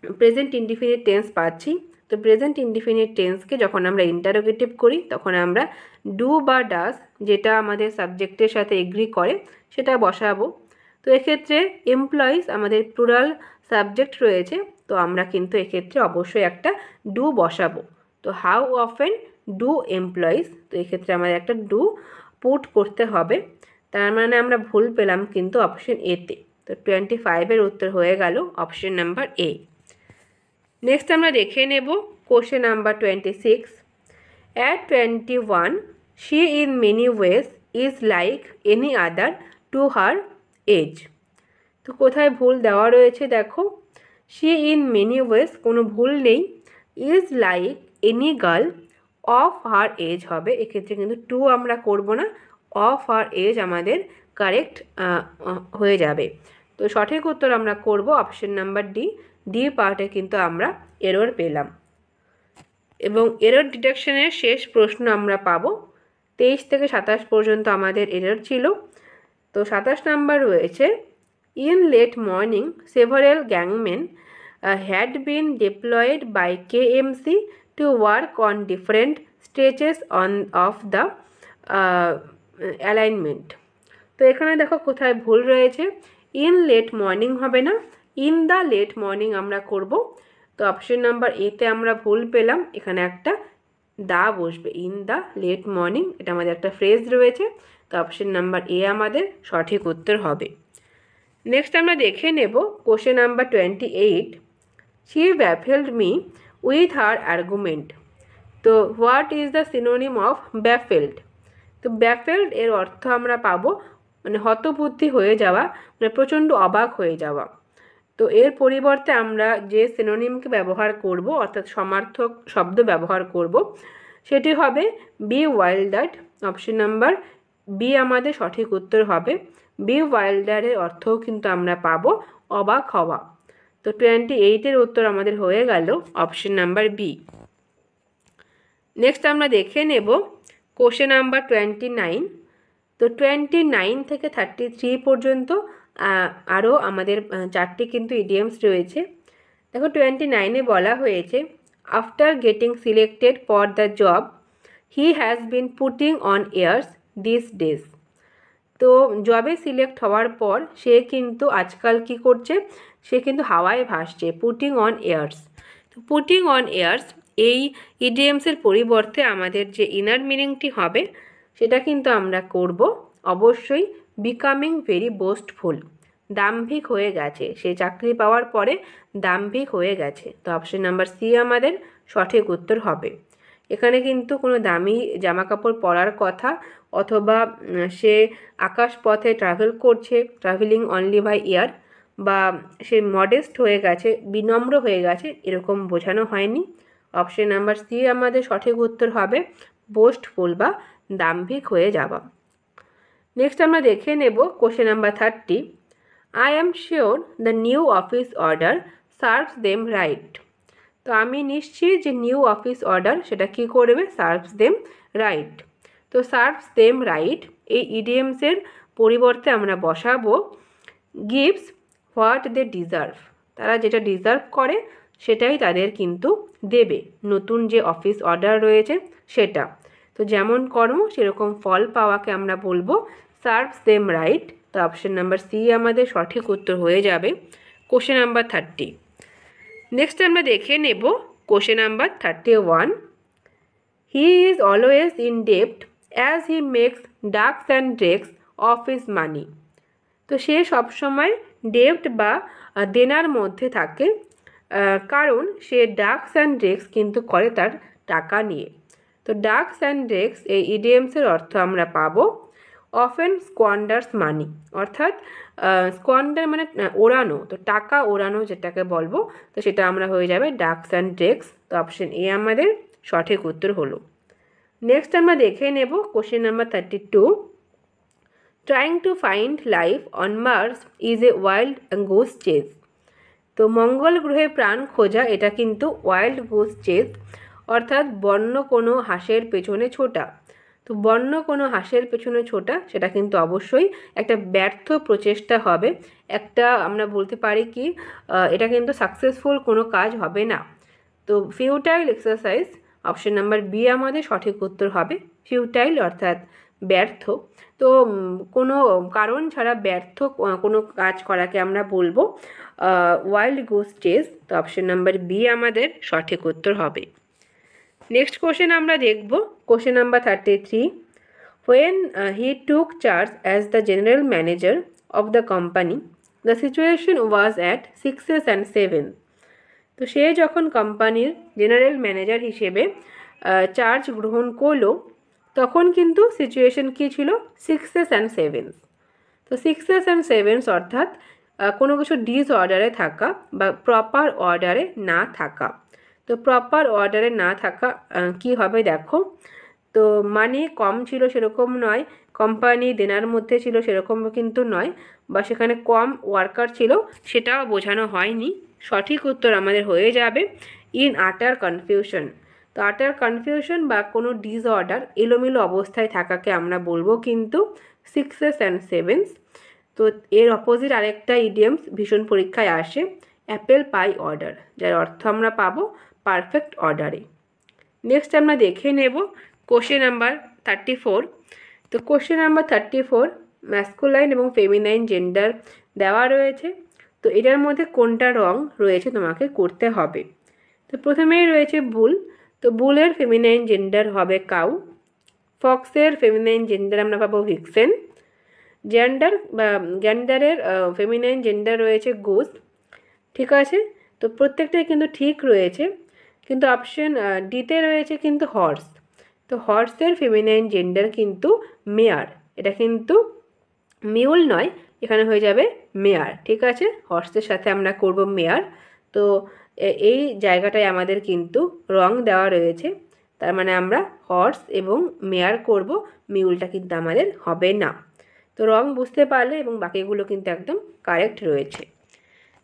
প্রেজেন্ট ইনডিফিনিট টেন্স পাচ্ছি। তো প্রেজেন্ট ইনডিফিনিট টেন্সকে যখন আমরা ইন্টারোগেটিভ করি তখন আমরা ডু বা ডাজ, যেটা আমাদের সাবজেক্টের সাথে এগ্রি করে, সেটা বসাবো। তো এক্ষেত্রে এমপ্লয়িজ আমাদের প্লুরাল সাবজেক্ট রয়েছে, তো আমরা কিন্তু এক্ষেত্রে অবশ্যই একটা ডু বসাবো। তো হাউ অফেন ডু এমপ্লয়িজ, তো এক্ষেত্রে আমাদের একটা ডু পুট করতে হবে। তার মানে আমরা ভুল পেলাম কিন্তু অপশন এতে। তো 25-এর উত্তর হয়ে গেল অপশন নাম্বার এ। নেক্সট আমরা দেখে নেব question number 26, at 21 she in many ways is like any other to her age. তো কোথায় ভুল দেওয়া রয়েছে দেখো, শি ইন মেনি ওয়েজ কোনো ভুল নেই, is like any girl of her age হবে, এক্ষেত্রে কিন্তু টু আমরা করব না, অফ হার এজ আমাদের কারেক্ট হয়ে যাবে। তো সঠিক উত্তর আমরা করব অপশন নাম্বার ডি। ডি পার্টে কিন্তু আমরা এরর পেলাম, এবং এরর ডিটেকশনের শেষ প্রশ্ন আমরা পাবো 23 থেকে 27 পর্যন্ত আমাদের এরর ছিল। তো 27 নাম্বার রয়েছে, in late morning several gangman had been deployed by KMC to work on different stages of the alignment. তো এখানে দেখো কোথায় ভুল রয়েছে, ইন লেট মর্নিং হবে না, ইন দ্য লেট মর্নিং আমরা করব। তো অপশন নাম্বার এতে আমরা ভুল পেলাম, এখানে একটা দা বসবে, ইন দ্য লেট মর্নিং, এটা আমাদের একটা ফ্রেজ রয়েছে। তো অপশন নাম্বার এ আমাদের সঠিক উত্তর হবে। নেক্সট আমরা দেখে নেব question number 28, she baffled me with her argument. তো what is the synonym of ব্যাফেল্ড। তো ব্যাফেল্ড এর অর্থ আমরা পাবো মানে হতবুদ্ধি হয়ে যাওয়া, মানে প্রচণ্ড অবাক হয়ে যাওয়া। তো এর পরিবর্তে আমরা যে সিনোনিমকে ব্যবহার করব, অর্থাৎ সমার্থক শব্দ ব্যবহার করব, সেটি হবে বি ওয়াইল্ডার্ড। অপশন নাম্বার বি আমাদের সঠিক উত্তর হবে। বি ওয়াইল্ডারের অর্থও কিন্তু আমরা পাবো অবাক হওয়া। তো 28-এর উত্তর আমাদের হয়ে গেল অপশন নাম্বার বি। নেক্সট আমরা দেখে নেব কোশ্চেন নাম্বার 29। তো 29 থেকে 33 পর্যন্ত আরও আমাদের 4টি কিন্তু ইডিয়মস রয়েছে। দেখো 29-এ বলা হয়েছে, after getting selected for the job he has been putting on ears this days. তো জবে সিলেক্ট হওয়ার পর সে কিন্তু আজকাল কি করছে, সে কিন্তু হাওয়ায় ভাসছে, পুটিং অন এয়ার্স। তো পুটিং অন এয়ার্স এই ইডিএমসের পরিবর্তে আমাদের যে ইনার মিনিংটি হবে সেটা কিন্তু আমরা করব অবশ্যই বিকামিং ভেরি বোস্টফুল, দাম্ভিক হয়ে গেছে, সে চাকরি পাওয়ার পরে দাম্ভিক হয়ে গেছে। তো অপশন নাম্বার সি আমাদের সঠিক উত্তর হবে। এখানে কিন্তু কোনো দামি জামাকাপড় পরার কথা অথবা সে আকাশ পথে ট্রাভেল করছে, ট্রাভেলিং অনলি বাই এয়ার, বা সে মডেস্ট হয়ে গেছে, বিনম্র হয়ে গেছে, এরকম বোঝানো হয়নি। অপশন নাম্বার সি আমাদের সঠিক উত্তর হবে বোস্টফুল বা দাম্ভিক হয়ে যাওয়া। নেক্সট আমরা দেখে নেব question number 30। I am sure the new office order serves them right. তো আমি নিশ্চিত যে নিউ অফিস অর্ডার সেটা কি করবে, সার্ভস দেম রাইট। তো সার্ভস দেম রাইট এই ইডিএমসের পরিবর্তে আমরা বসাবো গিভস হোয়াট দে ডিজার্ভ। তারা যেটা ডিজার্ভ করে সেটাই তাদের কিন্তু দেবে, নতুন যে অফিস অর্ডার রয়েছে সেটা। তো যেমন কর্ম সেরকম ফল পাওয়াকে আমরা বলবো সার্ভস দেম রাইট। তো অপশন নাম্বার সি আমাদের সঠিক উত্তর হয়ে যাবে কোশ্চেন নাম্বার 30। নেক্সট আমরা দেখে নেব question number 31। He is always in ডেপ্ট as he makes ducks and drakes of his money. তো সে সবসময় ডেপ্ট বা দেনার মধ্যে থাকে, কারণ সে ডাকস অ্যান্ড ড্রেক্স কিন্তু করে তার টাকা নিয়ে। তো ডাকস অ্যান্ড ড্রেক্স এই ইডিএমসের অর্থ আমরা পাবো অফেন স্কোয়ান্ডার্স মানি, অর্থাৎ স্কোয়ান্ডার মানে ওড়ানো, তো টাকা ওড়ানো যেটাকে বলবো, তো সেটা আমরা হয়ে যাবে ডাকস অ্যান্ড ড্রেক্স। তো অপশন এ আমাদের সঠিক উত্তর হলো। নেক্সট আমরা দেখে নেব question number 32। Trying to find life on Mars is a wild goose chase. তো মঙ্গল গ্রহে প্রাণ খোঁজা এটা কিন্তু ওয়াইল্ড গোস চেজ, অর্থাৎ বন্য কোনো হাঁসের পেছনে ছোটা। তো বন্য কোনো হাঁসের পেছনে ছোটা সেটা কিন্তু অবশ্যই একটা ব্যর্থ প্রচেষ্টা হবে, একটা আমরা বলতে পারি কি এটা কিন্তু সাকসেসফুল কোনো কাজ হবে না। তো futile exercise option number B আমাদের সঠিক উত্তর হবে ফিউটাইল, অর্থাৎ ব্যর্থ। তো কোনো কারণ ছাড়া ব্যর্থ কোনো কাজ করাকে আমরা বলবো ওয়াইল্ড গোস চেজ। তো অপশন নাম্বার বি আমাদের সঠিক উত্তর হবে। নেক্সট কোশ্চেন আমরা দেখব question number 33। When he took charge as the general manager of the company the situation was at 6s and 7। তো সে যখন কোম্পানির জেনারেল ম্যানেজার হিসেবে চার্জ গ্রহণ করলো তখন কিন্তু সিচুয়েশন কী ছিল, 6s and 7s। তো 6s and 7s অর্থাৎ কোনো কিছু ডিসঅর্ডারে থাকা বা প্রপার অর্ডারে না থাকা। তো প্রপার অর্ডারে না থাকা কি হবে দেখো, তো মানি কম ছিল সেরকম নয়, কোম্পানি দেনার মধ্যে ছিল সেরকম কিন্তু নয়, বা সেখানে কম ওয়ার্কার ছিল সেটাও বোঝানো হয়নি। সঠিক উত্তর আমাদের হয়ে যাবে ইন আটার কনফিউশন। তো আটার কনফিউশন বা কোনো ডিসঅর্ডার এলোমেলো অবস্থায় থাকাকে আমরা বলবো কিন্তু 6s and 7s। তো এর অপোজিট আরেকটা ইডিয়মস ভীষণ পরীক্ষায় আসে অ্যাপেল পাই অর্ডার, যার অর্থ আমরা পাবো পারফেক্ট অর্ডারে। নেক্সট আমরা দেখে নেব কোশ্চেন নাম্বার 34। তো কোশ্চেন নাম্বার 34 ম্যাসকুলাইন এবং ফেমিনাইন জেন্ডার দেওয়া রয়েছে। তো এটার মধ্যে কোনটা রং রয়েছে তোমাকে করতে হবে। তো প্রথমেই রয়েছে বুল। তো বুলের ফেমিনাইন জেন্ডার হবে কাউ। ফক্সের ফেমিনাইন জেন্ডার আমরা পাবো ভিক্সেন। গ্যান্ডারের ফেমিনাইন জেন্ডার রয়েছে গোস। ঠিক আছে, তো প্রত্যেকটাই কিন্তু ঠিক রয়েছে, কিন্তু অপশন ডিতে রয়েছে কিন্তু হর্স। তো হর্সের ফেমিনাইন জেন্ডার কিন্তু মেয়ার, এটা কিন্তু মিউল নয়, এখানে হয়ে যাবে মেয়ার। ঠিক আছে, হর্সের সাথে আমরা করব মেয়ার। তো এই জায়গাটায় আমাদের কিন্তু রং দেওয়া রয়েছে, তার মানে আমরা হর্স এবং মেয়ার করব, মিউলটা কিন্তু আমাদের হবে না। তো রং বুঝতে পারলে এবং বাকিগুলো কিন্তু একদম কারেক্ট রয়েছে।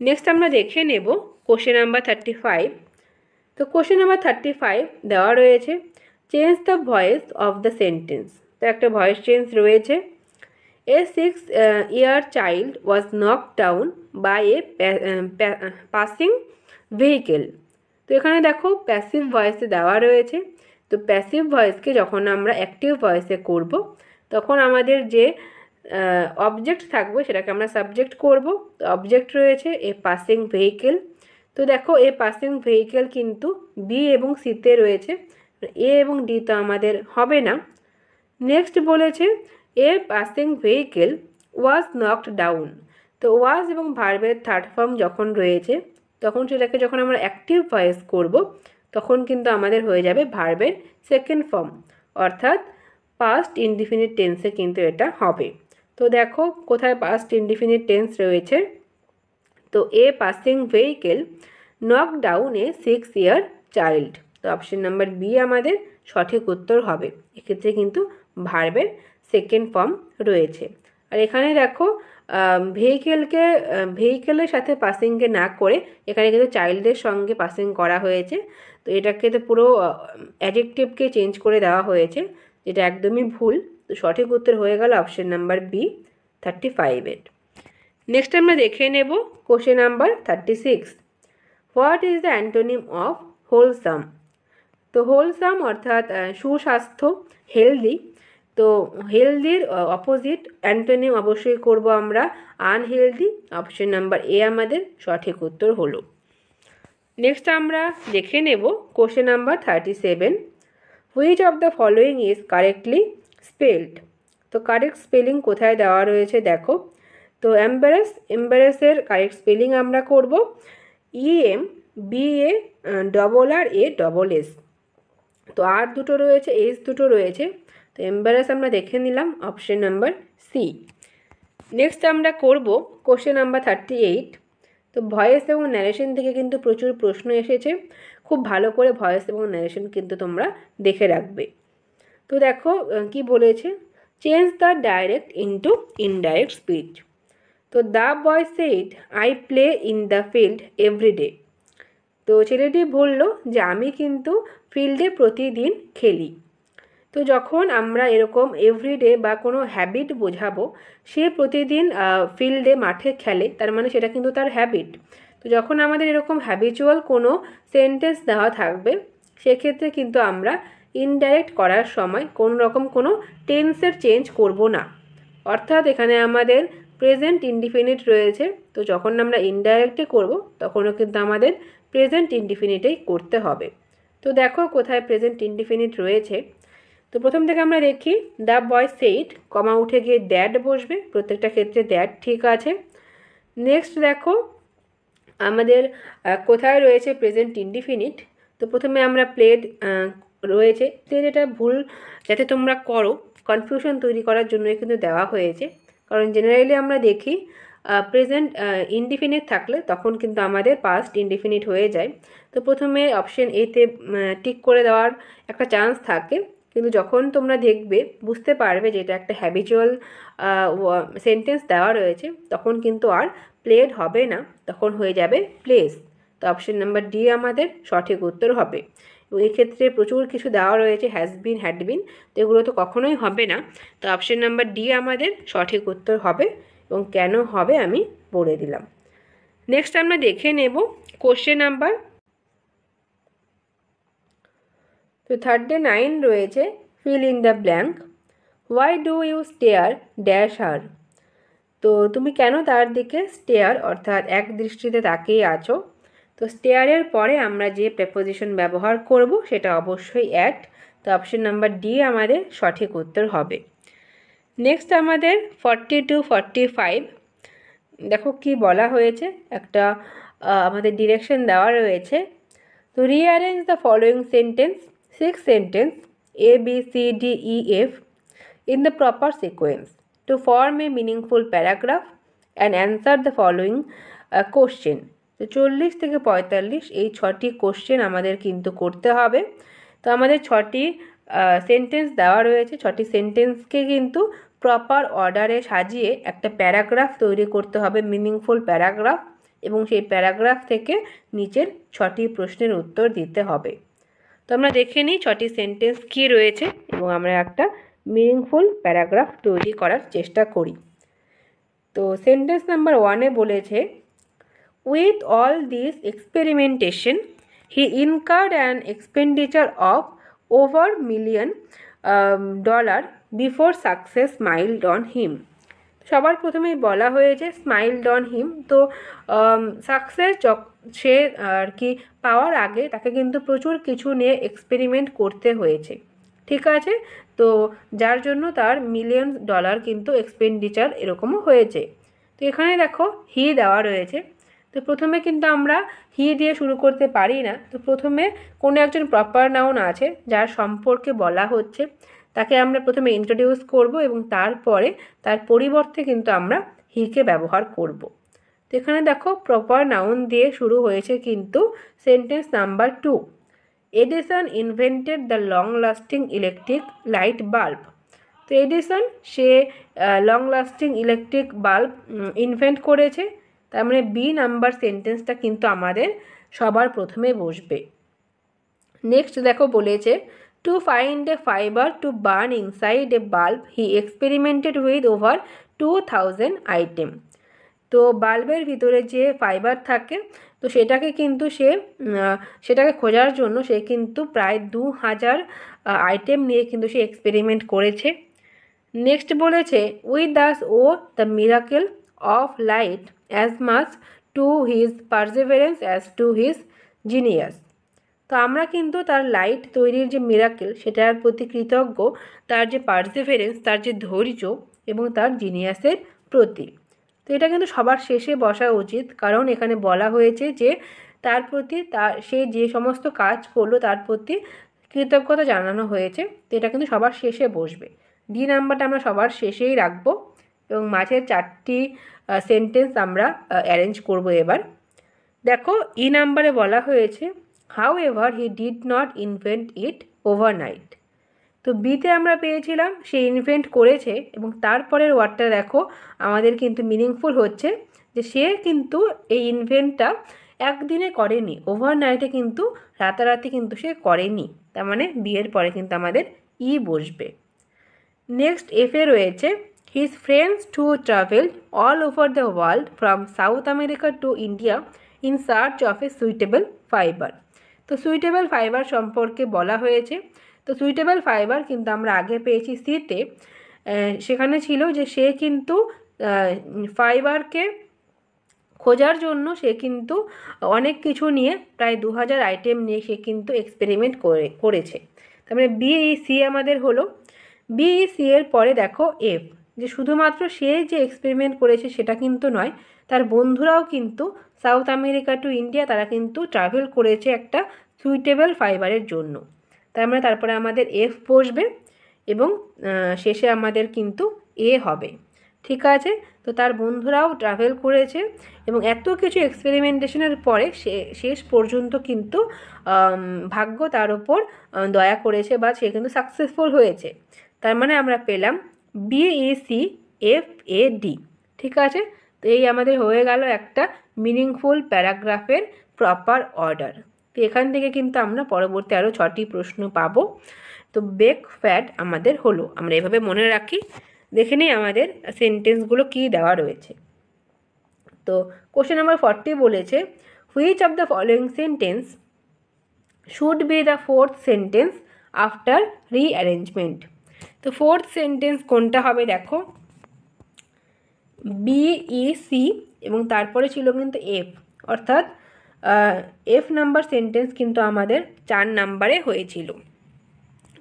নেক্সট আমরা দেখে নেব কোশ্চেন নাম্বার 35। তো কোশ্চেন নাম্বার 35 দেওয়া রয়েছে change the voice of the sentence. তো একটা ভয়েস চেঞ্জ রয়েছে, এ 6-year child was knocked down by a passing vehicle। তো এখানে দেখো প্যাসিভ ভয়েসে দেওয়া রয়েছে। তো প্যাসিভ ভয়েসকে যখন আমরা অ্যাক্টিভ ভয়েসে করব তখন আমাদের যে অবজেক্ট থাকবে সেটাকে আমরা সাবজেক্ট করব। তো অবজেক্ট রয়েছে এ পাসিং ভেহিকেল। তো দেখো এ পাসিং ভেহিকেল কিন্তু বি এবং সিতে রয়েছে, এ এবং ডি তো আমাদের হবে না। নেক্সট বলেছে এ পাসিং ভেহিকেল ওয়াজ নকড ডাউন। তো ওয়াজ এবং ভার্বের থার্ড ফর্ম যখন রয়েছে তখন সেটাকে যখন আমরা অ্যাক্টিভ ভয়েস করব তখন কিন্তু আমাদের হয়ে যাবে ভার্বের সেকেন্ড ফর্ম, অর্থাৎ পাস্ট ইনডিফিনিট টেন্সে কিন্তু এটা হবে। তো দেখো কোথায় পাস্ট ইনডিফিনিট টেন্স রয়েছে। তো এ পাসিং ভেহিকেল নক ডাউন এ 6-year চাইল্ড। তো অপশন নাম্বার বি আমাদের সঠিক উত্তর হবে। এক্ষেত্রে কিন্তু ভার্বের সেকেন্ড ফর্ম রয়েছে। আর এখানে দেখো ভেহিকেলের সাথে পাসিংকে না করে এখানে কিন্তু চাইল্ডের সঙ্গে পাসিং করা হয়েছে। তো এটাকে তো পুরো অ্যাডজেক্টিভকে চেঞ্জ করে দেওয়া হয়েছে, যেটা একদমই ভুল। তো সঠিক উত্তর হয়ে গেল অপশন নাম্বার বি 35-এর। নেক্সট আমরা দেখে নেব question number 36। What is the antonym of wholesome. তো হোলসাম অর্থাৎ সুস্বাস্থ্য, হেলদি। তো হেলদির অপোজিট অ্যান্টোনিম অবশ্যই করব আমরা আনহেলদি। অপশন নাম্বার এ আমাদের সঠিক উত্তর হলো। নেক্সট আমরা দেখে নেব question number 37। Which of the following is correctly spelled. তো কারেক্ট স্পেলিং কোথায় দেওয়া রয়েছে দেখো। তো এম্বারেসের কারেক্ট স্পেলিং আমরা করব EMBARRASS। তো আর দুটো রয়েছে, এস দুটো রয়েছে। তো এম্বারেস আমরা দেখে নিলাম অপশন নাম্বার সি। নেক্সট আমরা করব কোশ্চেন নাম্বার 38। তো ভয়েস এবং ন্যারেশন থেকে কিন্তু প্রচুর প্রশ্ন এসেছে, খুব ভালো করে ভয়েস এবং ন্যারেশন কিন্তু তোমরা দেখে রাখবে। তো দেখো কি বলেছে, change the direct into indirect speech. তো the boy said I play in the field every day. তো ছেলেটি বলল যে আমি কিন্তু ফিল্ডে প্রতিদিন খেলি। তো যখন আমরা এরকম এভরিডে বা কোনো হ্যাবিট বোঝাবো, সে প্রতিদিন ফিল্ডে মাঠে খেলে, তার মানে সেটা কিন্তু তার হ্যাবিট। তো যখন আমাদের এরকম হ্যাবিচুয়াল কোনো সেন্টেন্স দেওয়া থাকবে সেক্ষেত্রে কিন্তু আমরা ইনডাইরেক্ট করার সময় কোনো রকম কোনো টেন্সের চেঞ্জ করব না। অর্থাৎ এখানে আমাদের প্রেজেন্ট ইনডিফিনিট রয়েছে। তো যখন আমরা ইনডাইরেক্টে করব তখনও কিন্তু আমাদের প্রেজেন্ট ইনডিফিনিটেই করতে হবে। তো দেখো কোথায় প্রেজেন্ট ইনডিফিনিট রয়েছে। তো প্রথম থেকে আমরা দেখি দ্য বয় সেইড, কমা উঠে গিয়ে দ্যাট বসবে, প্রত্যেকটা ক্ষেত্রে দ্যাট ঠিক আছে। নেক্সট দেখো আমাদের কোথায় রয়েছে প্রেজেন্ট ইনডিফিনিট। তো প্রথমে আমরা প্লেড রয়েছে, প্লেড এটা ভুল যাতে তোমরা করো, কনফিউশন তৈরি করার জন্যই কিন্তু দেওয়া হয়েছে। কারণ জেনারেলি আমরা দেখি প্রেজেন্ট ইনডিফিনিট থাকলে তখন কিন্তু আমাদের পাস্ট ইনডিফিনিট হয়ে যায়। তো প্রথমে অপশন এতে টিক করে দেওয়ার একটা চান্স থাকে, কিন্তু যখন তোমরা দেখবে বুঝতে পারবে যে এটা একটা হ্যাবিচুয়াল সেন্টেন্স দেওয়া রয়েছে তখন কিন্তু আর প্লেড হবে না, তখন হয়ে যাবে প্লেস। তো অপশন নাম্বার ডি আমাদের সঠিক উত্তর হবে। এবং এক্ষেত্রে প্রচুর কিছু দেওয়া রয়েছে, হ্যাজ বিন, হ্যাড বিন, তো এগুলো তো কখনোই হবে না। তো অপশন নাম্বার ডি আমাদের সঠিক উত্তর হবে, এবং কেন হবে আমি বলে দিলাম। নেক্সট আমরা দেখে নেব কোশ্চেন নাম্বার। তো 39 রয়েছে fill in the blank. Why do you stare dash her. তো তুমি কেন তার দিকে স্টেয়ার অর্থাৎ এক দৃষ্টিতে তাকিয়ে আছো। তো স্টেয়ারের পরে আমরা যে প্রেপোজিশন ব্যবহার করব সেটা অবশ্যই অ্যাট। তো অপশন নাম্বার ডি আমাদের সঠিক উত্তর হবে। নেক্সট আমাদের 40 to 45 দেখো কি বলা হয়েছে, একটা আমাদের ডিরেকশন দেওয়া রয়েছে। তো rearrange the following sentence, 6 sentence A B C D E F in the proper sequence to form a meaningful paragraph and answer the following question। তো 40 থেকে 45 এই 6টি কোশ্চেন আমাদের কিন্তু করতে হবে। তো আমাদের 6টি সেন্টেন্স দেওয়া রয়েছে, 6টি সেন্টেন্সকে কিন্তু প্রপার অর্ডারে সাজিয়ে একটা প্যারাগ্রাফ তৈরি করতে হবে, মিনিংফুল প্যারাগ্রাফ। এবং সেই প্যারাগ্রাফ থেকে নিচের 6টি প্রশ্নের উত্তর দিতে হবে। তো আমরা দেখে নিই 6টি সেন্টেন্স কী রয়েছে এবং আমরা একটা মিনিংফুল প্যারাগ্রাফ তৈরি করার চেষ্টা করি। তো সেন্টেন্স নাম্বার 1-এ বলেছে, with all this experimentation he incurred an expenditure of over $1,000,000 before success স্মাইলড on him. সবার প্রথমেই বলা হয়েছে স্মাইলড অন হিম। তো সাকসেস সে আর কি পাওয়ার আগে তাকে কিন্তু প্রচুর কিছু নিয়ে এক্সপেরিমেন্ট করতে হয়েছে, ঠিক আছে। তো যার জন্য তার $1,000,000 কিন্তু এক্সপেন্ডিচার এরকমও হয়েছে। তো এখানে দেখো হি দেওয়া রয়েছে। তো প্রথমে কিন্তু আমরা হি দিয়ে শুরু করতে পারি না। তো প্রথমে কোনো একজন প্রপার নাউন আছে যার সম্পর্কে বলা হচ্ছে, তাকে আমরা প্রথমে ইন্ট্রোডিউস করব এবং তারপরে তার পরিবর্তে কিন্তু আমরা হিকে ব্যবহার করব। তো এখানে দেখো প্রপার নাউন দিয়ে শুরু হয়েছে কিন্তু sentence number 2। Edison invented the long lasting electric light bulb. তো এডিসন সে long lasting electric bulb invent করেছে। তার মানে বি নাম্বার সেন্টেন্সটা কিন্তু আমাদের সবার প্রথমে বসবে। নেক্সট দেখো বলেছে, to find a fibre to burn inside A bulb he experimented with over 2,000 item. তো বাল্বের ভিতরে যে ফাইবার থাকে তো সেটাকে কিন্তু সেটাকে খোঁজার জন্য সে কিন্তু প্রায় 2,000 আইটেম নিয়ে কিন্তু সে এক্সপেরিমেন্ট করেছে। নেক্সট বলেছে, we thus owe the miracle of light as much to his perseverance as to his genius. তো আমরা কিন্তু তার লাইট তৈরির যে মিরাকেল সেটার প্রতি কৃতজ্ঞ, তার যে পারসিভারেন্স, তার যে ধৈর্য এবং তার জিনিয়াসের প্রতি। তো এটা কিন্তু সবার শেষে বসা উচিত, কারণ এখানে বলা হয়েছে যে তার প্রতি সে যে সমস্ত কাজ করলো তার প্রতি কৃতজ্ঞতা জানানো হয়েছে। তো এটা কিন্তু সবার শেষে বসবে। ডি নাম্বারটা আমরা সবার শেষেই রাখবো এবং মাঝের 4টি সেন্টেন্স আমরা অ্যারেঞ্জ করব। এবার দেখো ই নাম্বারে বলা হয়েছে, however he did not invent it overnight. তো বিতে আমরা পেয়েছিলাম সে ইনভেন্ট করেছে এবং তারপরের ওয়ার্ডটা দেখো আমাদের কিন্তু মিনিংফুল হচ্ছে যে সে কিন্তু এই ইনভেন্টটা একদিনে করেনি, ওভারনাইটে কিন্তু রাতারাতি কিন্তু সে করেনি। তার মানে বিয়ের পরে কিন্তু আমাদের ই বসবে। নেক্সট এফে রয়েছে, his friends to travel all over the world from south America to India in search of a suitable fibre. তো সুইটেবল ফাইবার সম্পর্কে বলা হয়েছে। তো সুইটেবল ফাইবার কিন্তু আমরা আগে পেয়েছি সিতে। সেখানে ছিল যে সে কিন্তু ফাইবারকে খোঁজার জন্য সে কিন্তু অনেক কিছু নিয়ে প্রায় 2,000 আইটেম নিয়ে সে কিন্তু এক্সপেরিমেন্ট করেছে। তার মানে বিইসি আমাদের হলো। বিইসি এর পরে দেখো এফ, যে শুধুমাত্র সে যে এক্সপেরিমেন্ট করেছে সেটা কিন্তু নয়, তার বন্ধুরাও কিন্তু সাউথ আমেরিকা টু ইন্ডিয়া তারা কিন্তু ট্রাভেল করেছে একটা সুইটেবল ফাইবারের জন্য। তার মানে তারপরে আমাদের এফ বসবে এবং শেষে আমাদের কিন্তু এ হবে, ঠিক আছে। তো তার বন্ধুরাও ট্রাভেল করেছে এবং এত কিছু এক্সপেরিমেন্টেশনের পরে শেষ পর্যন্ত কিন্তু ভাগ্য তার ওপর দয়া করেছে বা সে কিন্তু সাকসেসফুল হয়েছে। তার মানে আমরা পেলাম বিইসি এফ এ ডি, ঠিক আছে। তো এই আমাদের হয়ে গেল একটা মিনিংফুল প্যারাগ্রাফের প্রপার অর্ডার। তো এখান থেকে কিন্তু আমরা পরবর্তী আরও 6টি প্রশ্ন পাবো। তো বেক ফ্যাট আমাদের হলো, আমরা এভাবে মনে রাখি। দেখে নিই আমাদের সেন্টেন্সগুলো কী দেওয়া রয়েছে। তো কোশ্চেন নাম্বার 40 বলেছে, which of the following sentence should be the fourth sentence after rearrangement. তো ফোর্থ সেন্টেন্স কোনটা হবে দেখো, বিইসি এবং তারপরে ছিল কিন্তু এফ, অর্থাৎ এফ নাম্বার সেন্টেন্স কিন্তু আমাদের 4 নাম্বারে হয়েছিল।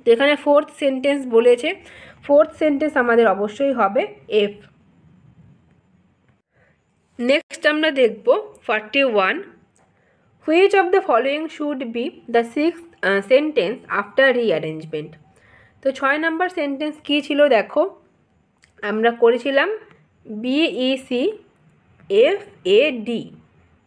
তো এখানে ফোর্থ সেন্টেন্স বলেছে, ফোর্থ সেন্টেন্স আমাদের অবশ্যই হবে এফ। নেক্সট আমরা দেখব 41, which of the following should be the sixth sentence after rearrangement. তো 6 নাম্বার সেন্টেন্স কী ছিল দেখো, আমরা করেছিলাম বিইসি এফ এ ডি।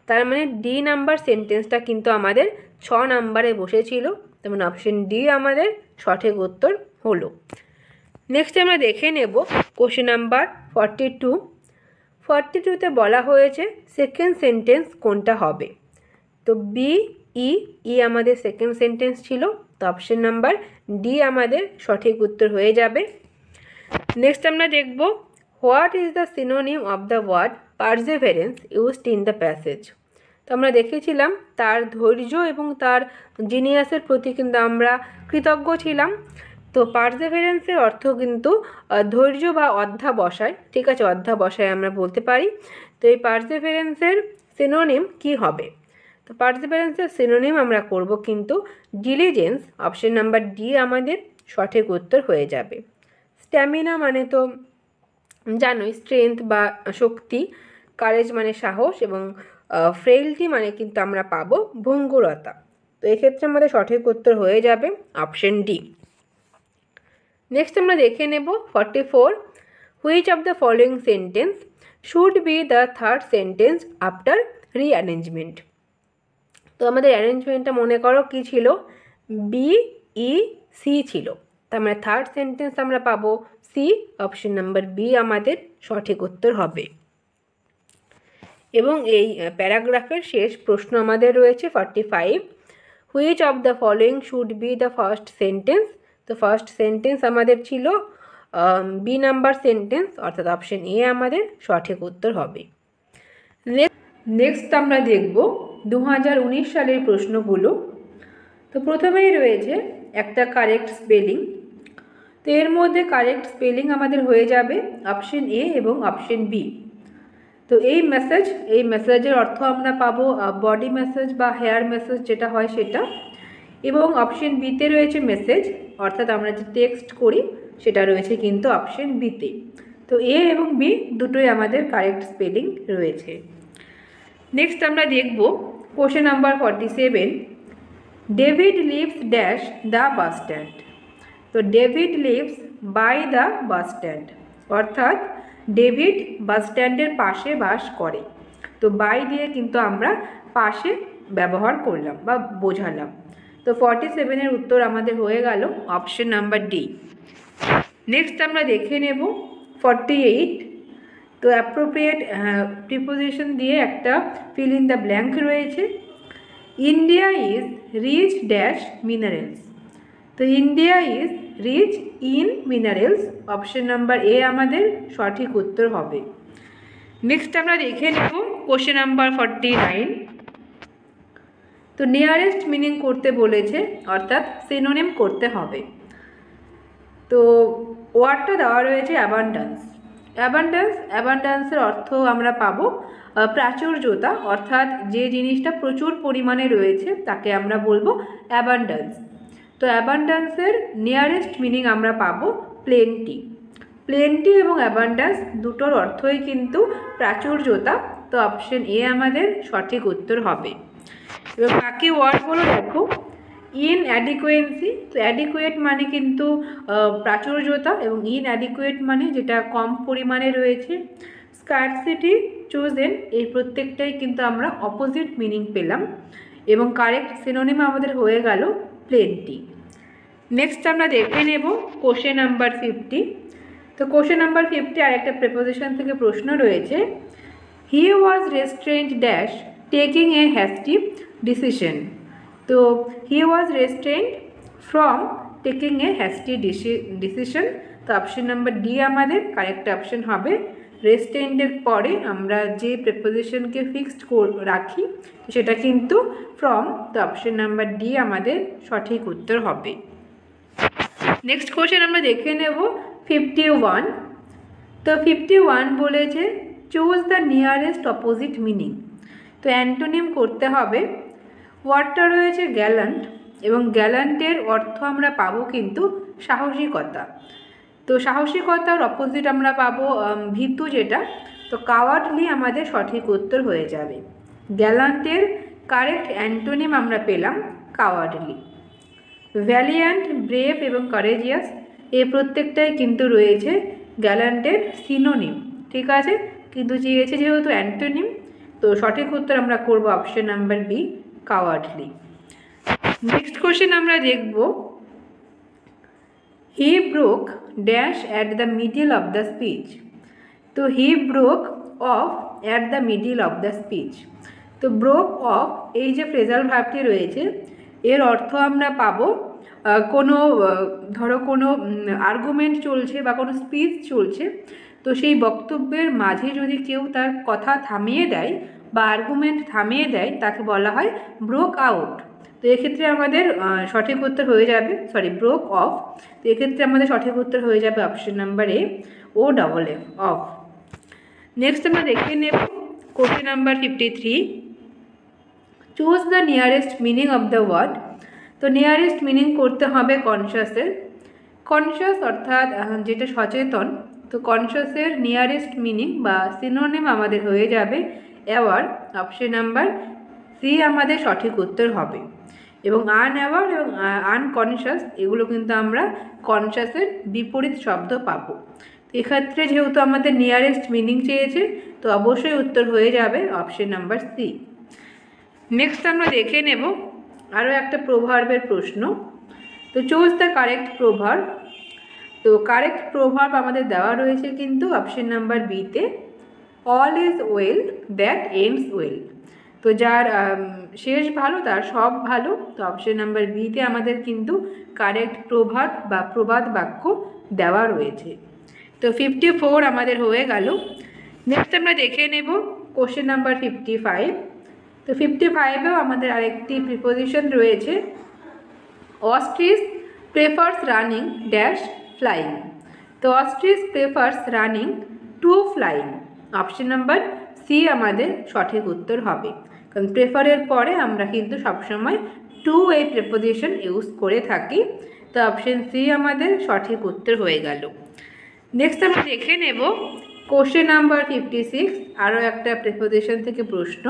তার মানে ডি নাম্বার সেন্টেন্সটা কিন্তু আমাদের 6 নাম্বারে বসেছিল, তেমন অপশন ডি আমাদের সঠিক উত্তর হলো। নেক্সট আমরা দেখে নেব কোশ্চেন নাম্বার 42, 42তে বলা হয়েছে সেকেন্ড সেন্টেন্স কোনটা হবে। তো বি ই আমাদের সেকেন্ড সেন্টেন্স ছিল, তো অপশন নাম্বার ডি আমাদের সঠিক উত্তর হয়ে যাবে। নেক্সট আমরা দেখব what is the synonym of the word perseverance used in the passage. তো আমরা দেখেছিলাম তার ধৈর্য এবং তার জিনিয়াসের প্রতি কিন্তু আমরা কৃতজ্ঞ ছিলাম। তো পারসিভারেন্সের অর্থ কিন্তু ধৈর্য বা অধ্যাবসায়, ঠিক আছে, অধ্যাবসায় আমরা বলতে পারি। তো এই পারসিভারেন্সের সিনোনিম কি হবে? তো পারসিভারেন্সের সিনোনিম আমরা করব কিন্তু ডিলিজেন্স, অপশন নাম্বার ডি আমাদের সঠিক উত্তর হয়ে যাবে। স্ট্যামিনা মানে তো জানোই স্ট্রেংথ বা শক্তি, কারেজ মানে সাহস, এবং ফ্রেইলটি মানে কিন্তু আমরা পাবো ভঙ্গুরতা। তো এক্ষেত্রে আমাদের সঠিক উত্তর হয়ে যাবে অপশন ডি। নেক্সট আমরা দেখে নেব 44, which of the following sentence should be the third sentence after rearrangement. তো আমাদের অ্যারেঞ্জমেন্টটা মনে করো কি ছিল, বি ই সি ছিল, তার মানে থার্ড সেন্টেন্স আমরা পাবো সি, অপশন নাম্বার বি আমাদের সঠিক উত্তর হবে। এবং এই প্যারাগ্রাফের শেষ প্রশ্ন আমাদের রয়েছে 45, which of the following should be the first sentence. তো ফার্স্ট সেন্টেন্স আমাদের ছিল বি নাম্বার সেন্টেন্স, অর্থাৎ অপশন এ আমাদের সঠিক উত্তর হবে। নেক্সট আমরা দেখব 2019 সালের প্রশ্নগুলো। তো প্রথমেই রয়েছে একটা কারেক্ট স্পেলিং। তো এর মধ্যে কারেক্ট স্পেলিং আমাদের হয়ে যাবে অপশন এ এবং অপশন বি। তো এই মেসেজের অর্থ আমরা পাবো বডি মেসেজ বা হেয়ার মেসেজ যেটা হয় সেটা, এবং অপশন বিতে রয়েছে মেসেজ, অর্থাৎ আমরা যে টেক্সট করি সেটা রয়েছে কিন্তু অপশন বিতে। তো এ এবং বি দুটোই আমাদের কারেক্ট স্পেলিং রয়েছে। নেক্সট আমরা দেখব question number 47, David lives dash the bus stand. তো David lives by the bus stand, অর্থাৎ ডেভিড বাস স্ট্যান্ডের পাশে বাস করে। তো বাই দিয়ে কিন্তু আমরা পাশে ব্যবহার করলাম বা বোঝালাম। তো 47-এর উত্তর আমাদের হয়ে গেল অপশন নাম্বার ডি। নেক্সট আমরা দেখে নেব 48, তো অ্যাপ্রোপ্রিয়েট প্রিপোজিশন দিয়ে একটা ফিল ইন দ্য ব্ল্যাঙ্ক রয়েছে। India is rich dash minerals. তো India is rich in minerals, option number A আমাদের সঠিক উত্তর হবে। নেক্সট আমরা দেখে নেব কোশ্চেন নাম্বার 49, তো নিয়ারেস্ট মিনিং করতে বলেছে, অর্থাৎ সিনোনিম করতে হবে। তো ওয়ার্ডটা দেওয়া রয়েছে অ্যাবান্ডেন্স। অ্যাবান্ডেন্সের অর্থ আমরা পাবো প্রাচুর্যতা, অর্থাৎ যে জিনিসটা প্রচুর পরিমাণে রয়েছে তাকে আমরা বলবো অ্যাবান্ডেন্স। তো অ্যাবান্ডেন্সের নিয়ারেস্ট মিনিং আমরা পাবো প্লেন্টি। প্লেন্টি এবং অ্যাবান্ডেন্স দুটোর অর্থই কিন্তু প্রাচুর্যতা, তো অপশন এ আমাদের সঠিক উত্তর হবে। এবার বাকি ওয়ার্ডগুলো দেখো, ইনঅ্যাডিকুয়েন্সি, তো অ্যাডিকুয়েট মানে কিন্তু প্রাচুর্যতা, এবং ইনঅ্যাডিকুয়েট মানে যেটা কম পরিমাণে রয়েছে। স্কার্সিটি, চুজেন, এই প্রত্যেকটাই কিন্তু আমরা অপোজিট মিনিং পেলাম, এবং কারেক্ট সিনোনিম আমাদের হয়ে গেল প্লেন্টি। নেক্সট আমরা দেখে নেব কোশ্চেন নাম্বার 50। তো কোশ্চেন নাম্বার 50 আরেকটা প্রিপোজিশন থেকে প্রশ্ন রয়েছে, he was restraint dash taking a hasty decision. তো he was restraint from taking a hasty decision, তো অপশন নাম্বার ডি আমাদের কারেক্ট অপশন হবে। রেস্ট্রেন্টের পরে আমরা যে প্রিপোজিশনকে ফিক্সড রাখি সেটা কিন্তু ফ্রম, তো অপশন নাম্বার ডি আমাদের সঠিক উত্তর হবে। নেক্সট কোশ্চেন আমরা দেখে নেব 51। তো 51 বলেছে choose the nearest opposite meaning. তো অ্যান্টোনিম করতে হবে। ওয়ার্ডটা রয়েছে গ্যালান্ট, এবং গ্যালান্টের অর্থ আমরা পাবো কিন্তু সাহসিকতা। তো সাহসিকতার অপোজিট আমরা পাবো ভীতু যেটা, তো কাওয়ার্ডলি আমাদের সঠিক উত্তর হয়ে যাবে। গ্যালান্টের কারেক্ট অ্যান্টোনিম আমরা পেলাম কাওয়ার্ডলি। ভ্যালিয়ান্ট, ব্রেভ এবং কারেজিয়াস, এই প্রত্যেকটাই কিন্তু রয়েছে গ্যালান্টের সিনোনিম, ঠিক আছে, কিন্তু চেয়েছে যেহেতু অ্যান্টোনিম, তো সঠিক উত্তর আমরা করব option number B, cowardly. Next question আমরা দেখব, he broke dash at the middle of the speech. তো he broke off at the middle of the speech. তো ব্রোক অফ এই যে ফ্রেজাল ভার্বটি রয়েছে এর অর্থ আমরা পাবো কোনো ধরো কোনো আর্গুমেন্ট চলছে বা কোনো স্পিচ চলছে, তো সেই বক্তব্যের মাঝে যদি কেউ তার কথা থামিয়ে দেয় বা আর্গুমেন্ট থামিয়ে দেয় তাকে বলা হয় ব্রোক আউট। তো এক্ষেত্রে আমাদের সঠিক উত্তর হয়ে যাবে, ব্রোক অফ। তো এক্ষেত্রে আমাদের সঠিক উত্তর হয়ে যাবে option number A, OFF, off. Next আমরা দেখে নেব question number 53। Choose the nearest meaning of the word. তো নিয়ারেস্ট মিনিং করতে হবে কনসিয়াসের। কনসিয়াস অর্থাৎ যেটা সচেতন, তো কনসিয়াসের নিয়ারেস্ট মিনিং বা সিনোনিম আমাদের হয়ে যাবে অ্যাওয়ার। অপশন নাম্বার সি আমাদের সঠিক উত্তর হবে। এবং আনঅ্যাওয়ার এবং আনকনসিয়াস এগুলো কিন্তু আমরা কনসিয়াসের বিপরীত শব্দ পাবো। এক্ষেত্রে যেহেতু আমাদের নিয়ারেস্ট মিনিং চেয়েছে, তো অবশ্যই উত্তর হয়ে যাবে অপশন নাম্বার সি। নেক্সট আমরা দেখে নেব আরও একটা প্রভার্বের প্রশ্ন। তো চুজ দ্য কারেক্ট প্রভার্ব। তো কারেক্ট প্রভার্ব আমাদের দেওয়া রয়েছে কিন্তু অপশন নাম্বার বিতে, all is well that ends well. তো যার শেষ ভালো তার সব ভালো। তো অপশন নাম্বার বিতে আমাদের কিন্তু কারেক্ট প্রভার্ব বা প্রবাদ বাক্য দেওয়া রয়েছে। তো 54 আমাদের হয়ে গেল। নেক্সট আমরা দেখে নেব কোশ্চেন নাম্বার 55। তো 55এও আমাদের আরেকটি প্রিপোজিশন রয়েছে, ostrich prefers running dash flying. তো ostrich prefers running to flying. Option number C আমাদের সঠিক উত্তর হবে, কারণ প্রেফারের পরে আমরা কিন্তু সবসময় টু এই প্রিপোজিশন ইউজ করে থাকি। তো অপশন সি আমাদের সঠিক উত্তর হয়ে গেল। নেক্সট আমরা দেখে নেব কোশ্চেন নাম্বার 56, আরও একটা প্রিপোজিশন থেকে প্রশ্ন।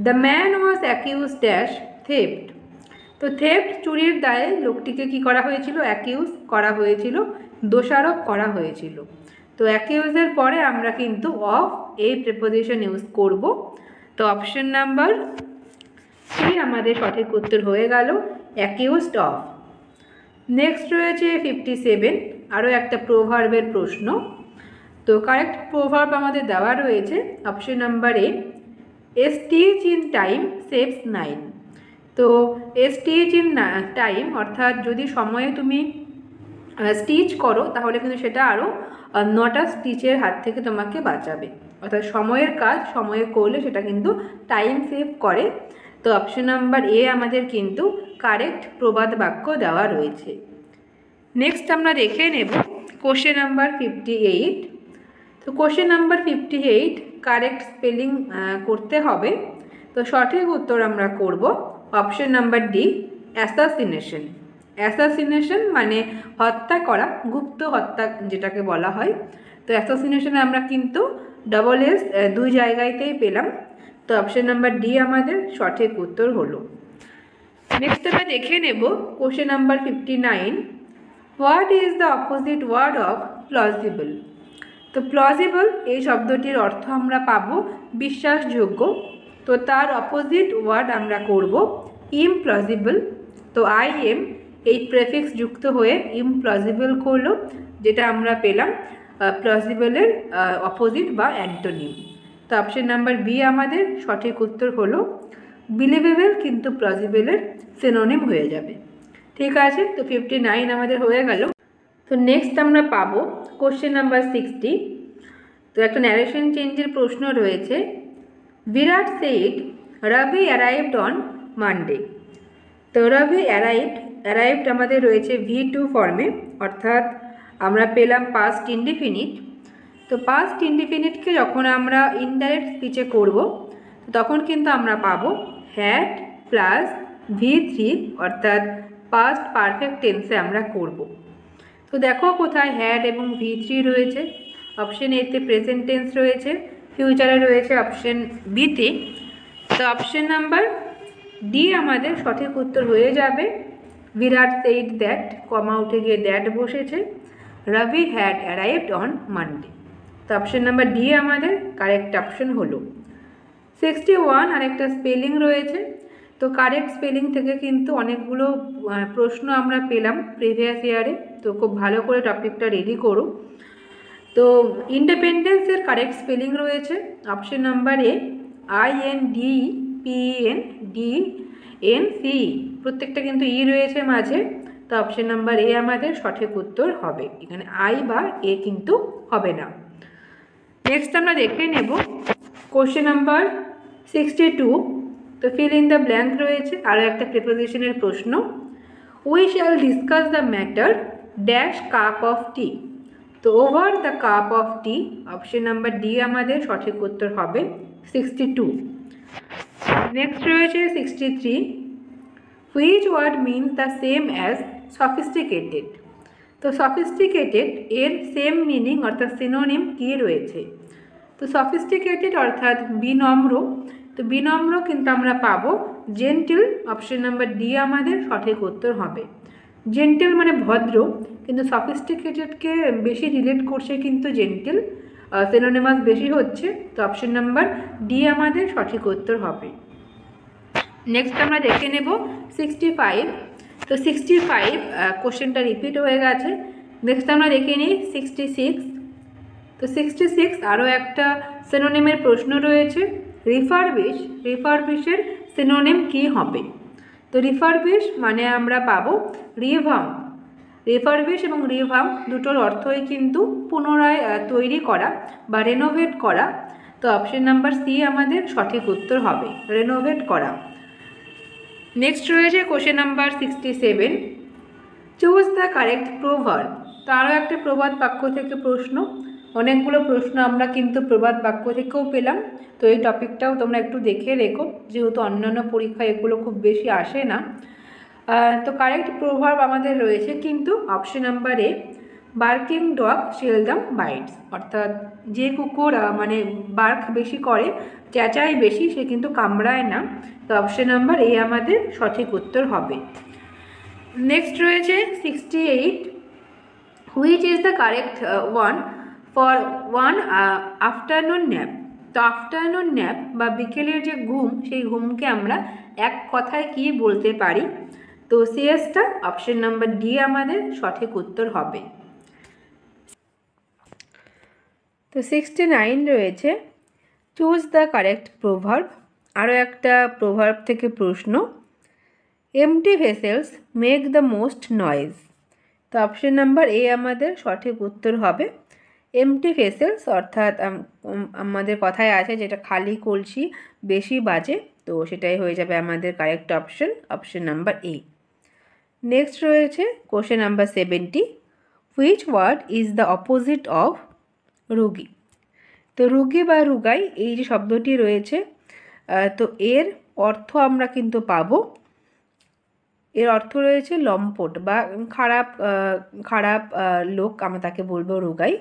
The man was accuse dash theft. তো থেফট চুরির দায়ে লোকটিকে কি করা হয়েছিল, অ্যাকিউজ করা হয়েছিল, দোষারোপ করা হয়েছিল। তো অ্যাকিউজের পরে আমরা কিন্তু অফ এই প্রিপোজিশন ইউজ করব। তো অপশন নাম্বার সি আমাদের সঠিক উত্তর হয়ে গেল, অ্যাকিউজড অফ। নেক্সট রয়েছে 57, আরও একটা প্রভার্বের প্রশ্ন। তো কারেক্ট প্রভার্ব আমাদের দেওয়া রয়েছে option number A, A stitch in time saves 9। তো এ স্টিচ ইন টাইম অর্থাৎ যদি সময়ে তুমি স্টিচ করো তাহলে কিন্তু সেটা আরও 9টা স্টিচের হাত থেকে তোমাকে বাঁচাবে। অর্থাৎ সময়ের কাজ সময়ে করলে সেটা কিন্তু টাইম সেভ করে। তো অপশন নাম্বার এ আমাদের কিন্তু কারেক্ট প্রবাদ বাক্য দেওয়া রয়েছে। নেক্সট আমরা দেখে নেব কোশ্চেন নাম্বার 58। তো কোশ্চেন নাম্বার 58 কারেক্ট স্পেলিং করতে হবে। তো সঠিক উত্তর আমরা করব option number D, assassination. Assassination মানে হত্যা করা, গুপ্ত হত্যা যেটাকে বলা হয়। তো অ্যাসাসিনেশনে আমরা কিন্তু ডবল এস দুই জায়গাতেই পেলাম। তো অপশন নাম্বার ডি আমাদের সঠিক উত্তর হলো। নেক্সট আমরা দেখে নেব question number 59, what is the opposite word of plausible. তো প্লজিবল এই শব্দটির অর্থ আমরা পাবো বিশ্বাসযোগ্য। তো তার অপোজিট ওয়ার্ড আমরা করব ইমপ্লজিবল। তো IM এই প্রেফিক্স যুক্ত হয়ে ইমপ্লজিবল করলো, যেটা আমরা পেলাম প্লজিবলের অপোজিট বা অ্যান্টোনিম। তো অপশন নাম্বার বি আমাদের সঠিক উত্তর হলো বিলিভেবল, কিন্তু প্লজিবলের সিনোনিম হয়ে যাবে। ঠিক আছে, তো 59 আমাদের হয়ে গেল। তো নেক্সট আমরা পাবো কোশ্চেন নাম্বার 60। তো একটা ন্যারেশন চেঞ্জের প্রশ্ন রয়েছে, Virat said Ravi arrived on Monday. তো রবি অ্যারাইভড আমাদের রয়েছে V2 ফর্মে, অর্থাৎ আমরা পেলাম পাস্ট ইনডিফিনিট। তো পাস্ট ইনডিফিনিটকে যখন আমরা ইনডাইরেক্ট স্পিচে করব তখন কিন্তু আমরা পাবো হ্যাড প্লাস V3, অর্থাৎ পাস্ট পারফেক্ট টেন্সে আমরা করব। তো দেখো কোথায় হ্যাড এবং V3 রয়েছে, অপশন এতে প্রেজেন্ট টেন্স রয়েছে, ফিউচারে রয়েছে অপশন বিতে। তো অপশন নাম্বার ডি আমাদের সঠিক উত্তর হয়ে যাবে, বিরাট সেইড দ্যাট, কমা উঠে গিয়ে দ্যাট বসেছে, রবি হ্যাড অ্যারাইভড অন মানডে। তো অপশন নাম্বার ডি আমাদের কারেক্ট অপশন হলো। 61 আরেকটা স্পেলিং রয়েছে। তো কারেক্ট স্পেলিং থেকে কিন্তু অনেকগুলো প্রশ্ন আমরা পেলাম প্রিভিয়াস ইয়ারে। তো খুব ভালো করে টপিকটা রেডি করো। তো ইন্ডিপেন্ডেন্সের কারেক্ট স্পেলিং রয়েছে অপশন নাম্বার এ INDPENDENCE, প্রত্যেকটা কিন্তু ই রয়েছে মাঝে। তো অপশন নাম্বার এ আমাদের সঠিক উত্তর হবে, এখানে আই বা এ কিন্তু হবে না। নেক্সট আমরা দেখে নেব কোশ্চেন নাম্বার 62। তো ফিল ইন দ্য ব্ল্যাঙ্ক রয়েছে আরও একটা প্রিপোজিশনের প্রশ্ন। We shall discuss the matter dash cup of tea. তো over the cup of tea, option number D আমাদের সঠিক উত্তর হবে 62। নেক্সট রয়েছে 63। Which word means the same as sophisticated. তো সফিস্টিকেটেড এর সেম মিনিং অর্থাৎ সিনোনিম কী রয়েছে? তো সফিস্টিকেটেড অর্থাৎ বিনম্র, তো বিনম্র কিন্তু আমরা পাবো জেন্টিল, অপশন নাম্বার ডি আমাদের সঠিক উত্তর হবে। জেন্টেল মানে ভদ্র, কিন্তু সফিস্টিকেটেডকে বেশি রিলেট করছে কিন্তু জেন্টেল, সিনোনিমাস বেশি হচ্ছে, তো অপশন নাম্বার ডি আমাদের সঠিক উত্তর হবে। নেক্সট আমরা দেখে নেব 65। তো 65 কোশ্চেনটা রিপিট হয়ে গেছে। নেক্সট আমরা দেখে নিই 66। তো 66 আরও একটা সিনোনিমের প্রশ্ন রয়েছে। রিফারবিশ, রিফারবিশের সিনোনিম কী হবে? তো রিফারবিশ মানে আমরা পাবো রিভাম্প। রিফারবিশ এবং রিভাম্প দুটোর অর্থই কিন্তু পুনরায় তৈরি করা বা রেনোভেট করা, তো অপশন নাম্বার সি আমাদের সঠিক উত্তর হবে, রেনোভেট করা। নেক্সট রয়েছে question number 67। Choose the correct proverb. তো আরও একটা প্রবাদ বাক্য থেকে প্রশ্ন, অনেকগুলো প্রশ্ন আমরা কিন্তু প্রবাদ বাক্য থেকেও পেলাম, তো এই টপিকটাও তোমরা একটু দেখে রেখো, যেহেতু অন্যান্য পরীক্ষায় এগুলো খুব বেশি আসে না। তো কারেক্ট প্রোভার্ব আমাদের রয়েছে কিন্তু option number a barking dog seldom bites, অর্থাৎ যে কুকুর মানে বার্ক বেশি করে, চেঁচাই বেশি, সে কিন্তু কামড়ায় না, তো অপশন নাম্বার এ আমাদের সঠিক উত্তর হবে। নেক্সট রয়েছে 68। Which is the correct one for one afternoon nap. তো আফটারনুন ন্যাপ বা বিকেলের যে ঘুম, সেই ঘুমকে আমরা এক কথায় কি বলতে পারি? তো সিএসটা অপশন নাম্বার ডি আমাদের সঠিক উত্তর হবে। তো 69 রয়েছে চুজ দ্য কারেক্ট প্রোভার্ব, আরও একটা প্রোভার্ব থেকে প্রশ্ন। Empty vessels make the most noise. তো অপশন নাম্বার এ আমাদের সঠিক উত্তর হবে। এমটি ভেসেলস অর্থাৎ আমাদের কথায় আছে যেটা খালি কলসি বেশি বাজে, তো সেটাই হয়ে যাবে আমাদের correct option, option number A. Next রয়েছে question number 70। Which word is the opposite of rookie. তো রুগী বা রুগাই এই যে শব্দটি রয়েছে, তো এর অর্থ আমরা কিন্তু পাবো, এর অর্থ রয়েছে লম্পট বা খারাপ খারাপ লোক, আমরা তাকে বলবো রুগাই।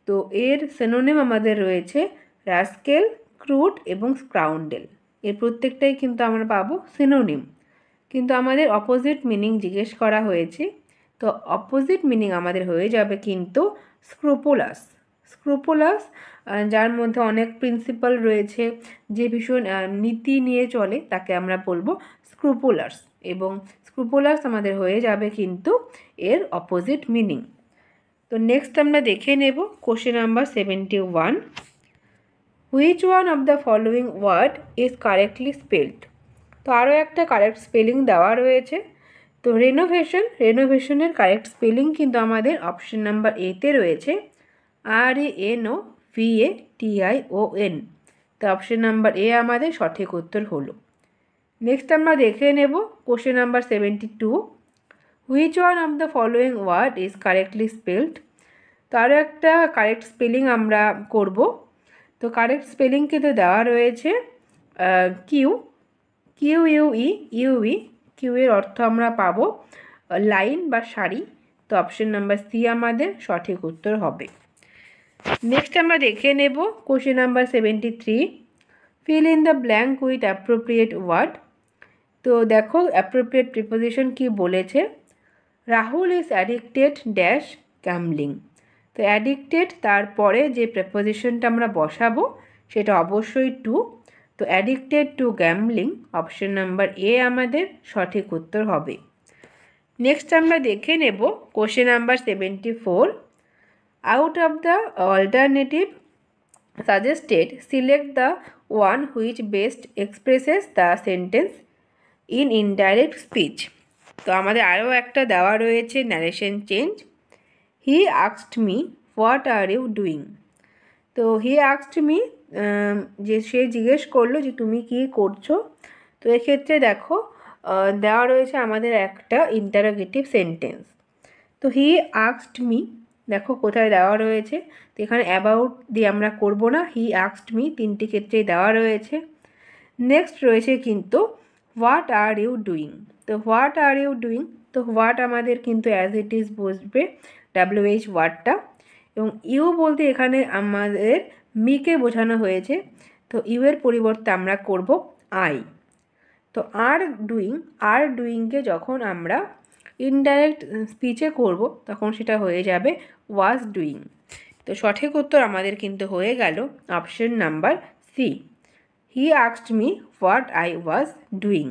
তো এর সিনোনিম আমাদের রয়েছে রাস্কেল, ক্রুড এবং স্কাউন্ডেল, এর প্রত্যেকটাই কিন্তু আমরা পাবো সিনোনিম, কিন্তু আমাদের অপোজিট মিনিং জিজ্ঞেস করা হয়েছে, তো অপোজিট মিনিং আমাদের হয়ে যাবে কিন্তু স্ক্রুপুলাস। স্ক্রুপুলাস যার মধ্যে অনেক প্রিন্সিপাল রয়েছে, যে ভীষণ নীতি নিয়ে চলে, তাকে আমরা বলবো স্ক্রুপুলাস, এবং স্ক্রুপুলাস আমাদের হয়ে যাবে কিন্তু এর অপোজিট মিনিং। তো নেক্সট আমরা দেখে নেব question number 71। Which one of the following word is correctly spelled. তো আরও একটা কারেক্ট স্পেলিং দেওয়া রয়েছে। তো রেনোভেশন, রেনোভেশনের কারেক্ট স্পেলিং কিন্তু আমাদের অপশন নাম্বার এতে রয়েছে RENOVATION, তো অপশন নাম্বার এ আমাদের সঠিক উত্তর হলো। নেক্সট আমরা দেখে নেব question number 72। Which one of the following word is correctly spelled. তো আরও একটা কারেক্ট স্পেলিং আমরা করব। তো কারেক্ট স্পেলিং কিন্তু দেওয়া রয়েছে QUE, কিউ এর অর্থ আমরা পাবো লাইন বা সারি, তো অপশন নাম্বার সি আমাদের সঠিক উত্তর হবে। নেক্সট আমরা দেখে নেব question number 73। Fill in the blank with appropriate word. তো দেখো অ্যাপ্রোপ্রিয়েট প্রিপোজিশন কি বলেছে। Rahul is addicted dash gambling. তো অ্যাডিক্টেড তারপরে যে প্রিপোজিশনটা আমরা বসাবো সেটা অবশ্যই টু, তো addicted to gambling, option number A আমাদের সঠিক উত্তর হবে। নেক্সট আমরা দেখে নেব question number 74। Out of the alternative suggested select the one which best expresses the sentence in indirect speech. তো আমাদের আরও একটা দেওয়া রয়েছে narration change. He asked me what are you doing. তো হি আস্কড মি, যে সে জিজ্ঞেস করলো যে তুমি কি করছো। তো এক্ষেত্রে দেখো দেওয়া রয়েছে আমাদের একটা ইন্টারোগেটিভ সেন্টেন্স। তো হি আস্কড মি দেখো কোথায় দেওয়া রয়েছে। তো এখানে অ্যাবাউট দিয়ে আমরা করব না, হি আস্কড মি তিনটি ক্ষেত্রেই দেওয়া রয়েছে। নেক্সট রয়েছে কিন্তু হোয়াট আর ইউ ডুইং। তো হোয়াট আর ইউ ডুইং, তো হোয়াট আমাদের কিন্তু অ্যাজ ইট ইজ বসবে WH ওয়ার্ডটা, এবং ইউ বলতে এখানে আমাদের মিকে বোঝানো হয়েছে। তো ইউ এর পরিবর্তে আমরা করব আই। তো আর ডুইংকে যখন আমরা ইনডাইরেক্ট স্পিচে করব তখন সেটা হয়ে যাবে ওয়াজ ডুইং। তো সঠিক উত্তর আমাদের কিন্তু হয়ে গেল option number C, he asked me what I was doing.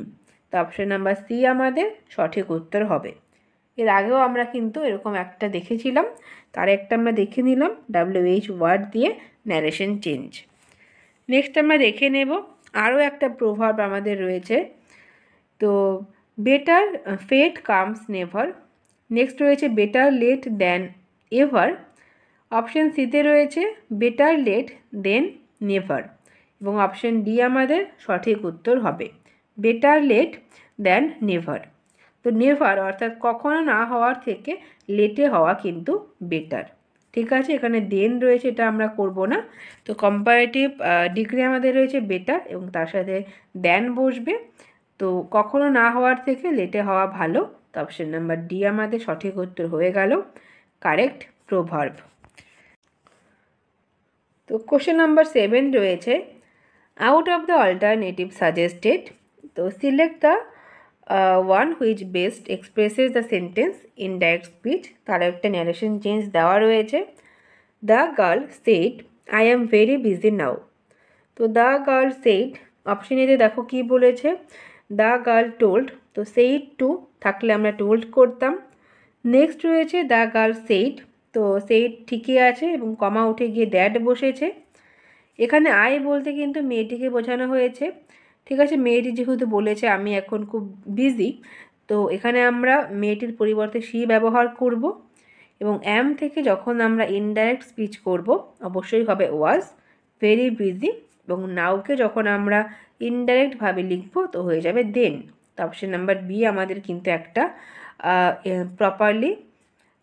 তো অপশন নাম্বার সি আমাদের সঠিক উত্তর হবে। এর আগেও আমরা কিন্তু এরকম একটা দেখেছিলাম, তার একটা আমরা দেখে নিলাম WH ওয়ার্ড দিয়ে ন্যারেশন চেঞ্জ। নেক্সট আমরা দেখে নেব আরও একটা প্রভাব আমাদের রয়েছে। তো better fate comes never. Next রয়েছে better late than ever. Option সিতে রয়েছে বেটার লেট দেন নেভার, এবং অপশন ডি আমাদের সঠিক উত্তর হবে বেটার লেট দ্যান নেভার। তো নেভার অর্থাৎ কখনো না হওয়ার থেকে লেটে হওয়া কিন্তু বেটার। ঠিক আছে, এখানে দেন রয়েছে, এটা আমরা করব না। তো কম্পারেটিভ ডিগ্রি আমাদের রয়েছে বেটার এবং তার সাথে দ্যান বসবে। তো কখনো না হওয়ার থেকে লেটে হওয়া ভালো। তো অপশন নাম্বার ডি আমাদের সঠিক উত্তর হয়ে গেল কারেক্ট প্রভার্ব। তো কোশ্চেন নাম্বার 7 রয়েছে out of the alternative suggested. তো select the one which best expresses the sentence in direct speech. তার একটা ন্যারেশন চেঞ্জ দেওয়া রয়েছে। The girl said I am very busy now. তো দ্য গার্ল সেড অপশন এতে দেখো কি বলেছে, দ্য গার্ল টোল্ড। তো সেইড টু থাকলে আমরা টোল্ড করতাম। নেক্সট রয়েছে দ্য গার্ল সেইড। তো সেইড ঠিকই আছে এবং কমা উঠে গিয়ে দ্যাট বসেছে। এখানে আই বলতে কিন্তু মেয়েটিকে বোঝানো হয়েছে। ঠিক আছে, মেয়েটি যেহেতু বলেছে আমি এখন খুব বিজি, তো এখানে আমরা মেয়েটির পরিবর্তে শি ব্যবহার করব, এবং অ্যাম থেকে যখন আমরা ইনডাইরেক্ট স্পিচ করব অবশ্যই হবে ওয়াজ ভেরি বিজি, এবং নাওকে যখন আমরা ইনডাইরেক্টভাবে লিখব তো হয়ে যাবে দেন। তো অপশন নাম্বার বি আমাদের কিন্তু একটা প্রপারলি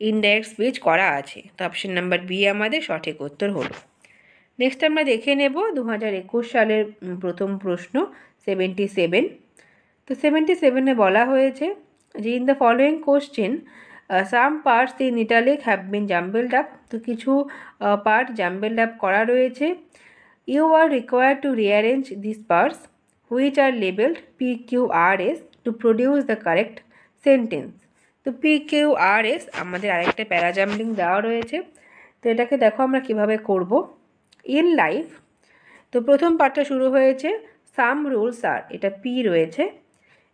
ইনডাইরেক্ট স্পিচ করা আছে। তো অপশন নাম্বার বি আমাদের সঠিক উত্তর হলো। নেক্সট আমরা দেখে নেব 2021 সালের প্রথম প্রশ্ন 77। তো 77-এ বলা হয়েছে যে in the following question some parts in italic have been jumbled up. তো কিছু পার্ট জাম্বেলড আপ করা রয়েছে। You are required to rearrange this parts which are labelled PQRS to produce the correct sentence. তো PQRS আমাদের আরেকটা প্যারাজাম্বলিং দেওয়া রয়েছে। তো এটাকে দেখো আমরা কিভাবে করব। ইন লাইফ, তো প্রথম পার্টটা শুরু হয়েছে সাম রুলস আর, এটা পি রয়েছে।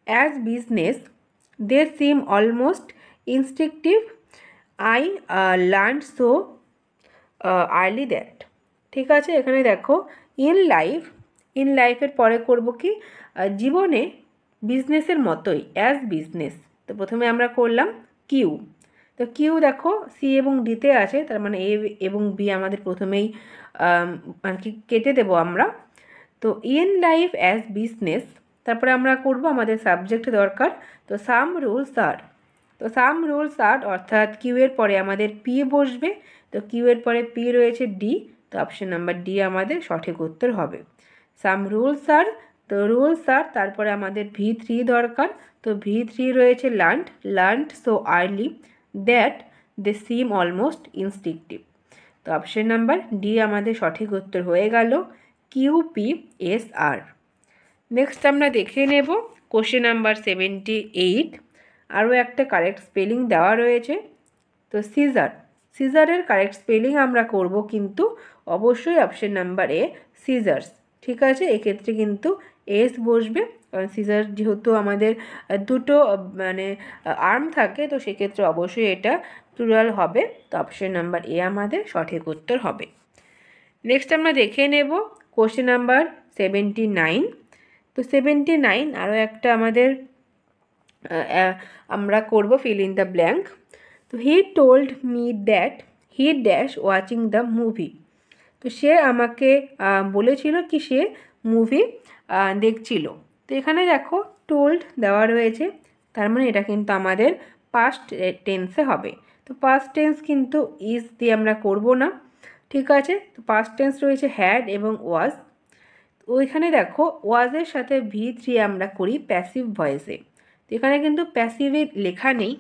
As business they seem almost instinctive I learn so early that. ঠিক আছে, এখানে দেখো ইন লাইফ, ইন লাইফের পরে করব কি জীবনে বিজনেসের মতোই অ্যাজ বিজনেস। তো প্রথমে আমরা করলাম কিউ। তো কিউ দেখো সি এবং ডিতে আছে, তার মানে এ এবং বি আমাদের প্রথমেই আর কি কেটে দেবো আমরা। তো ইন লাইফ অ্যাজ বিজনেস, তারপরে আমরা করব আমাদের সাবজেক্ট দরকার। তো সাম রুলস আর, তো সাম রুলস আর অর্থাৎ কিউ এর পরে আমাদের পি বসবে। তো কিউ এর পরে পি রয়েছে ডি। তো অপশন নাম্বার ডি আমাদের সঠিক উত্তর হবে সাম রুলস আর। তো রুলস আর তারপরে আমাদের V3 দরকার। তো V3 রয়েছে learned so early that they seem almost instinctive. তো অপশন নাম্বার ডি আমাদের সঠিক উত্তর হয়ে গেল QPSR। নেক্সট আমরা দেখে নেব কোশ্চেন নাম্বার 78। আরও একটা কারেক্ট স্পেলিং দেওয়া রয়েছে। তো সিজারের কারেক্ট স্পেলিং আমরা করব কিন্তু অবশ্যই অপশন নাম্বার এ সিজার্স। ঠিক আছে, এক্ষেত্রে কিন্তু এস বসবে, কারণ সিজার যেহেতু আমাদের দুটো মানে আর্ম থাকে, তো সেক্ষেত্রে অবশ্যই এটা প্লুরাল হবে। তো অপশন নাম্বার এ আমাদের সঠিক উত্তর হবে। নেক্সট আমরা দেখে নেব কোশ্চেন নাম্বার 79। তো 79 আরও একটা আমাদের আমরা করব ফিল ইন দ্য ব্ল্যাঙ্ক। তো he told me that he dash watching the movie. তো সে আমাকে বলেছিল কি সে মুভি দেখছিল। তো এখানে দেখো টোল্ড দেওয়া রয়েছে, তার মানে এটা কিন্তু আমাদের পাস্ট টেন্সে হবে। তো পাস্ট টেন্স কিন্তু ইজ দিয়ে আমরা করব না, ঠিক আছে। তো পাস্ট টেন্স রয়েছে হ্যাড এবং ওয়াজ। ওইখানে দেখো ওয়াজের সাথে V3 আমরা করি প্যাসিভ ভয়েসে। তো এখানে কিন্তু প্যাসিভে লেখা নেই,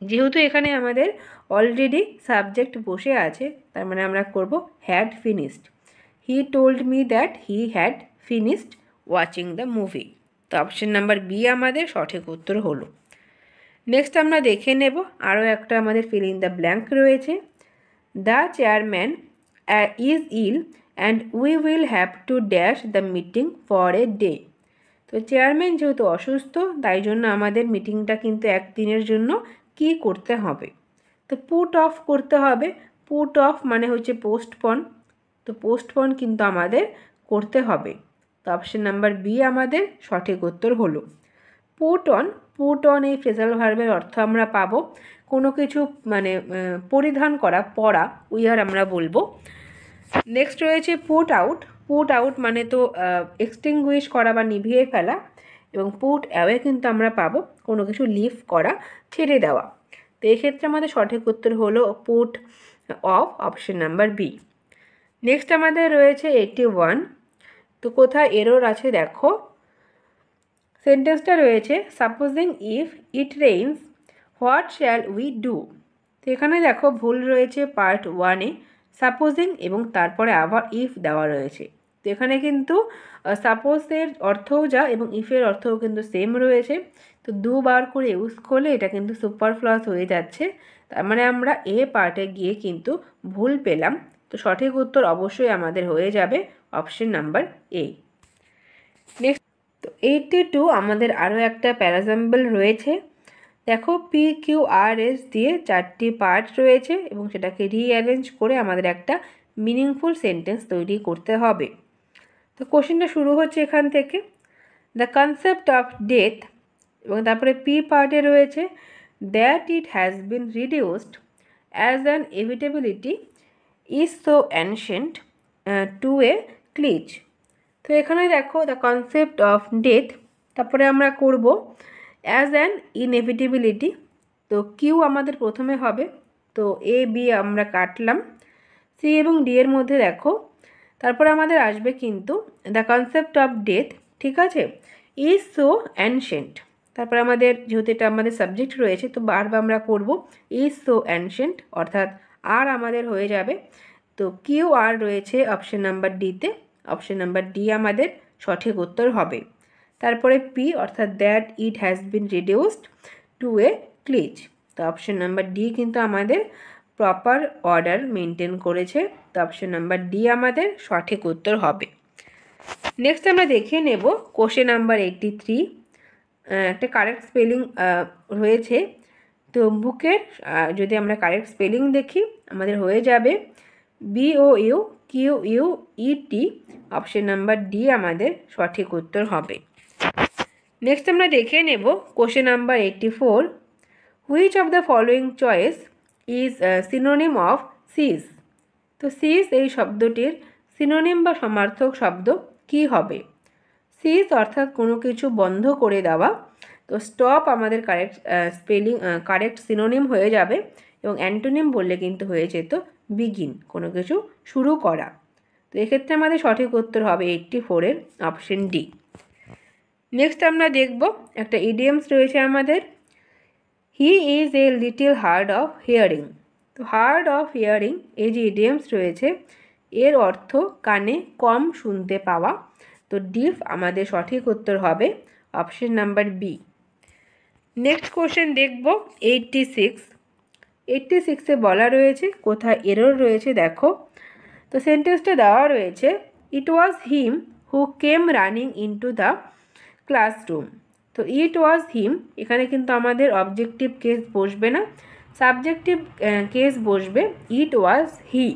যেহেতু এখানে আমাদের অলরেডি সাবজেক্ট বসে আছে, তার মানে আমরা করব had finished. He told me that he had finished watching the movie. তো অপশন নাম্বার বি আমাদের সঠিক উত্তর হলো। নেক্সট আমরা দেখে নেব আরও একটা আমাদের ফিল ইন দ্য ব্ল্যাঙ্ক রয়েছে। The chairman is ill and we will have to dash the meeting for a day. তো চেয়ারম্যান যেহেতু অসুস্থ, তাই জন্য আমাদের মিটিংটা কিন্তু একদিনের জন্য কি করতে হবে? তো পুট অফ করতে হবে। পুট অফ মানে হচ্ছে পোস্টপন। তো পোস্টপন কিন্তু আমাদের করতে হবে। তো অপশন নাম্বার বি আমাদের সঠিক উত্তর হলো। পুট অন এই ফ্রেজাল ভার্বের অর্থ আমরা পাবো কোনো কিছু মানে পরিধান করা, পরা, উইয়ার আমরা বলবো। নেক্সট রয়েছে পুট আউট মানে তো এক্সটিংগুইশ করা বা নিভিয়ে ফেলা, এবং পুট অ্যাওয়ে কিন্তু আমরা পাবো কোনো কিছু লিভ করা, ছেড়ে দেওয়া। তো এক্ষেত্রে আমাদের সঠিক উত্তর হলো put off, option number B. Next আমাদের রয়েছে 81। তো কোথায় এরর আছে দেখো, সেন্টেন্সটা রয়েছে supposing if it rains what shall we do. তো এখানে দেখো ভুল রয়েছে পার্ট 1-এ, সাপোজিং এবং তারপরে আবার ইফ দেওয়া রয়েছে। তো এখানে কিন্তু সাপোজের অর্থও যা এবং ইফের অর্থও কিন্তু সেম রয়েছে। তো দুবার করে ইউজ করলে এটা কিন্তু সুপারফ্লুয়াস হয়ে যাচ্ছে, তার মানে আমরা এ পার্টে গিয়ে কিন্তু ভুল পেলাম। তো সঠিক উত্তর অবশ্যই আমাদের হয়ে যাবে অপশন নাম্বার এ। নেক্সট তো 82 আমাদের আরও একটা প্যারাজাম্বল রয়েছে। দেখো PQRS দিয়ে 4টি পার্ট রয়েছে এবং সেটাকে রিঅ্যারেঞ্জ করে আমাদের একটা মিনিংফুল সেন্টেন্স তৈরি করতে হবে। তো কোশ্চেনটা শুরু হচ্ছে এখান থেকে, দ্য কনসেপ্ট অফ ডেথ, এবং তারপরে পি পার্টে রয়েছে that it has been reduced as an inevitability is so ancient to a cliche. তো এখানে দেখো দ্য কনসেপ্ট অফ ডেথ, তারপরে আমরা করব অ্যাজ অ্যান ইনএভিটেবিলিটি। তো কিউ আমাদের প্রথমে হবে, তো এ বি আমরা কাটলাম, সি এবং ডি এর মধ্যে দেখো তারপরে আমাদের আসবে কিন্তু দ্য কনসেপ্ট অফ ডেথ, ঠিক আছে, ইজ সো অ্যানশিয়েন্ট। তারপরে আমাদের যেহেতু এটা আমাদের সাবজেক্ট রয়েছে, তো বারবার আমরা করব ইজ সো অ্যানশিয়েন্ট, অর্থাৎ আর আমাদের হয়ে যাবে। তো কিউ আর রয়েছে অপশন নাম্বার ডিতে, অপশন নাম্বার ডি আমাদের সঠিক উত্তর হবে। তারপরে পি অর্থাৎ that it has been reduced to a cliche. তো অপশন নাম্বার ডি কিন্তু আমাদের প্রপার অর্ডার মেনটেন করেছে। তো অপশন নাম্বার ডি আমাদের সঠিক উত্তর হবে। নেক্সট আমরা দেখে নেব কোশ্চেন নাম্বার 83। একটা কারেক্ট স্পেলিং রয়েছে। তো বুকের যদি আমরা কারেক্ট স্পেলিং দেখি আমাদের হয়ে যাবে BOUQUET, অপশন নাম্বার ডি আমাদের সঠিক উত্তর হবে। নেক্সট আমরা দেখে নেব question number 84। Which of the following choice is synonym of seize. তো সিজ এই শব্দটির সিনোনিম বা সমার্থক শব্দ কি হবে? সিজ অর্থাৎ কোনো কিছু বন্ধ করে দেওয়া। তো স্টপ আমাদের কারেক্ট স্পেলিং কারেক্ট সিনোনিম হয়ে যাবে, এবং অ্যান্টোনিম বললে কিন্তু হয়ে যেত বিগিন, কোনো কিছু শুরু করা। তো এক্ষেত্রে আমাদের সঠিক উত্তর হবে 84-এর অপশন ডি। নেক্সট আমরা দেখব একটা ইডিয়মস রয়েছে আমাদের, he is a little hard of hearing. তো হার্ড অফ হিয়ারিং এই যে ইডিয়মস রয়েছে এর অর্থ কানে কম শুনতে পাওয়া। তো ডিফ আমাদের সঠিক উত্তর হবে option number B. Next question দেখব 86-এ বলা রয়েছে কোথায় এরর রয়েছে দেখো। তো সেন্টেন্সটা দেওয়া রয়েছে it was him who came running into the classroom. তো ইট ওয়াজ হিম, এখানে কিন্তু আমাদের অবজেক্টিভ কেস বসবে না, সাবজেক্টিভ কেস বসবে, ইট ওয়াজ হি।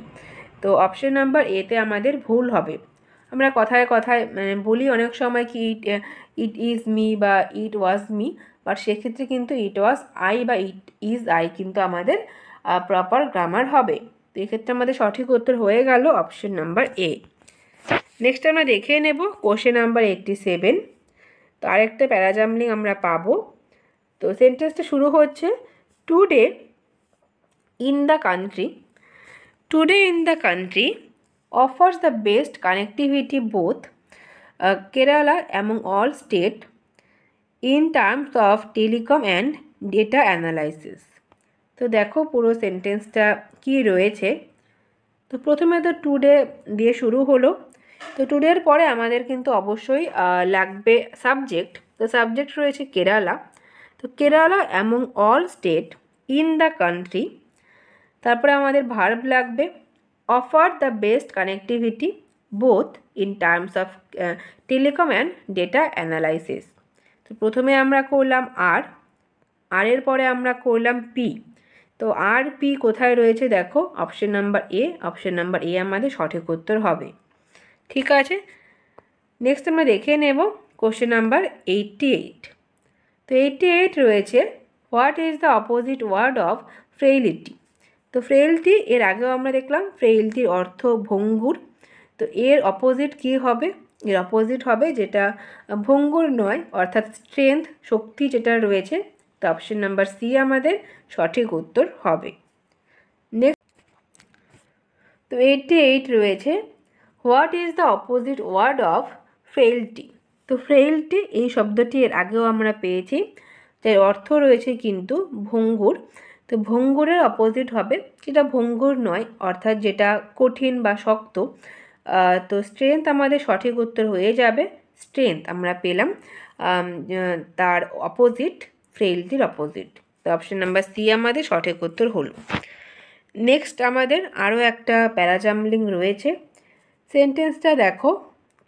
তো অপশন নাম্বার এতে আমাদের ভুল হবে। আমরা কথায় কথায় বলি অনেক সময় কি ইট ইজ মি বা ইট ওয়াজ মি, বাট সেক্ষেত্রে কিন্তু ইট ওয়াজ আই বা ইট ইজ আই কিন্তু আমাদের প্রপার গ্রামার হবে। তো এক্ষেত্রে আমাদের সঠিক উত্তর হয়ে গেল অপশন নাম্বার এ। নেক্সট আমরা দেখে নেব কোশ্চেন নাম্বার 87। তো আরেকটা প্যারাজাম্বলিং আমরা পাবো। তো সেন্টেন্সটা শুরু হচ্ছে today in the country. Today in the country offers the best connectivity both Kerala among all state in terms of telecom and data analysis। তো দেখো পুরো সেন্টেন্সটা কি রয়েছে। তো প্রথমে তো টুডে দিয়ে শুরু হলো, তো টুডের পরে আমাদের কিন্তু অবশ্যই লাগবে সাবজেক্ট। তো সাবজেক্ট রয়েছে কেরালা, তো Kerala among all state in the country. তারপরে আমাদের ভার্ব লাগবে offer the best connectivity both in terms of telecom and data analysis. তো প্রথমে আমরা করলাম আর এর পরে আমরা করলাম পি। তো আর পি কোথায় রয়েছে দেখো option number A, option number A আমাদের সঠিক উত্তর হবে। ঠিক আছে, নেক্সট আমরা দেখে নেব কোশ্চেন নাম্বার 88। তো 88 রয়েছে what is the opposite word of frailty. তো ফ্রেইলটি এর আগেও আমরা দেখলাম ফ্রেইলটির অর্থ ভঙ্গুর। তো এর অপোজিট কি হবে, এর অপোজিট হবে যেটা ভঙ্গুর নয় অর্থাৎ স্ট্রেংথ, শক্তি যেটা রয়েছে। তো অপশন নাম্বার সি আমাদের সঠিক উত্তর হবে। নেক্সট তো 88 রয়েছে what is the opposite word of frailty. তো ফ্রেইলটি এই শব্দটি এর আগেও আমরা পেয়েছি, যার অর্থ রয়েছে কিন্তু ভঙ্গুর। তো ভঙ্গুরের অপোজিট হবে যেটা ভঙ্গুর নয় অর্থাৎ যেটা কঠিন বা শক্ত। তো স্ট্রেংথ আমাদের সঠিক উত্তর হয়ে যাবে, স্ট্রেংথ আমরা পেলাম তার অপোজিট, ফ্রেইলটির অপোজিট। তো অপশন নাম্বার সি আমাদের সঠিক উত্তর হলো। নেক্সট আমাদের আরও একটা প্যারাজাম্বলিং রয়েছে। সেন্টেন্সটা দেখো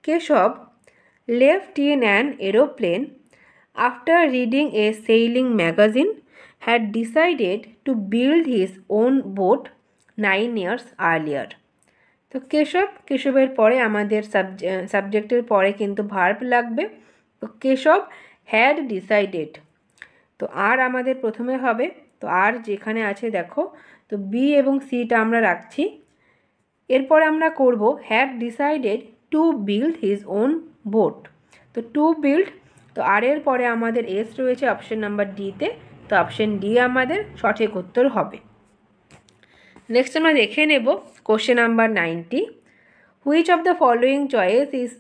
Keshav left in an aeroplane after reading a sailing magazine had decided to build his own boat 9 years earlier। তো কেশবের পরে আমাদের সাবজেক্টের পরে কিন্তু ভার্ব লাগবে। তো কেশব হ্যাড ডিসাইডেড, তো আর আমাদের প্রথমে হবে। তো আর যেখানে আছে দেখো, তো বি এবং সিটা আমরা রাখছি। এরপরে আমরা করব had decided to build his own boat. তো টু বিল্ড, তো আর এর পরে আমাদের এস রয়েছে অপশন নাম্বার ডিতে। তো অপশন ডি আমাদের সঠিক উত্তর হবে। নেক্সট আমরা দেখে নেব question number 90। Which of the following choice is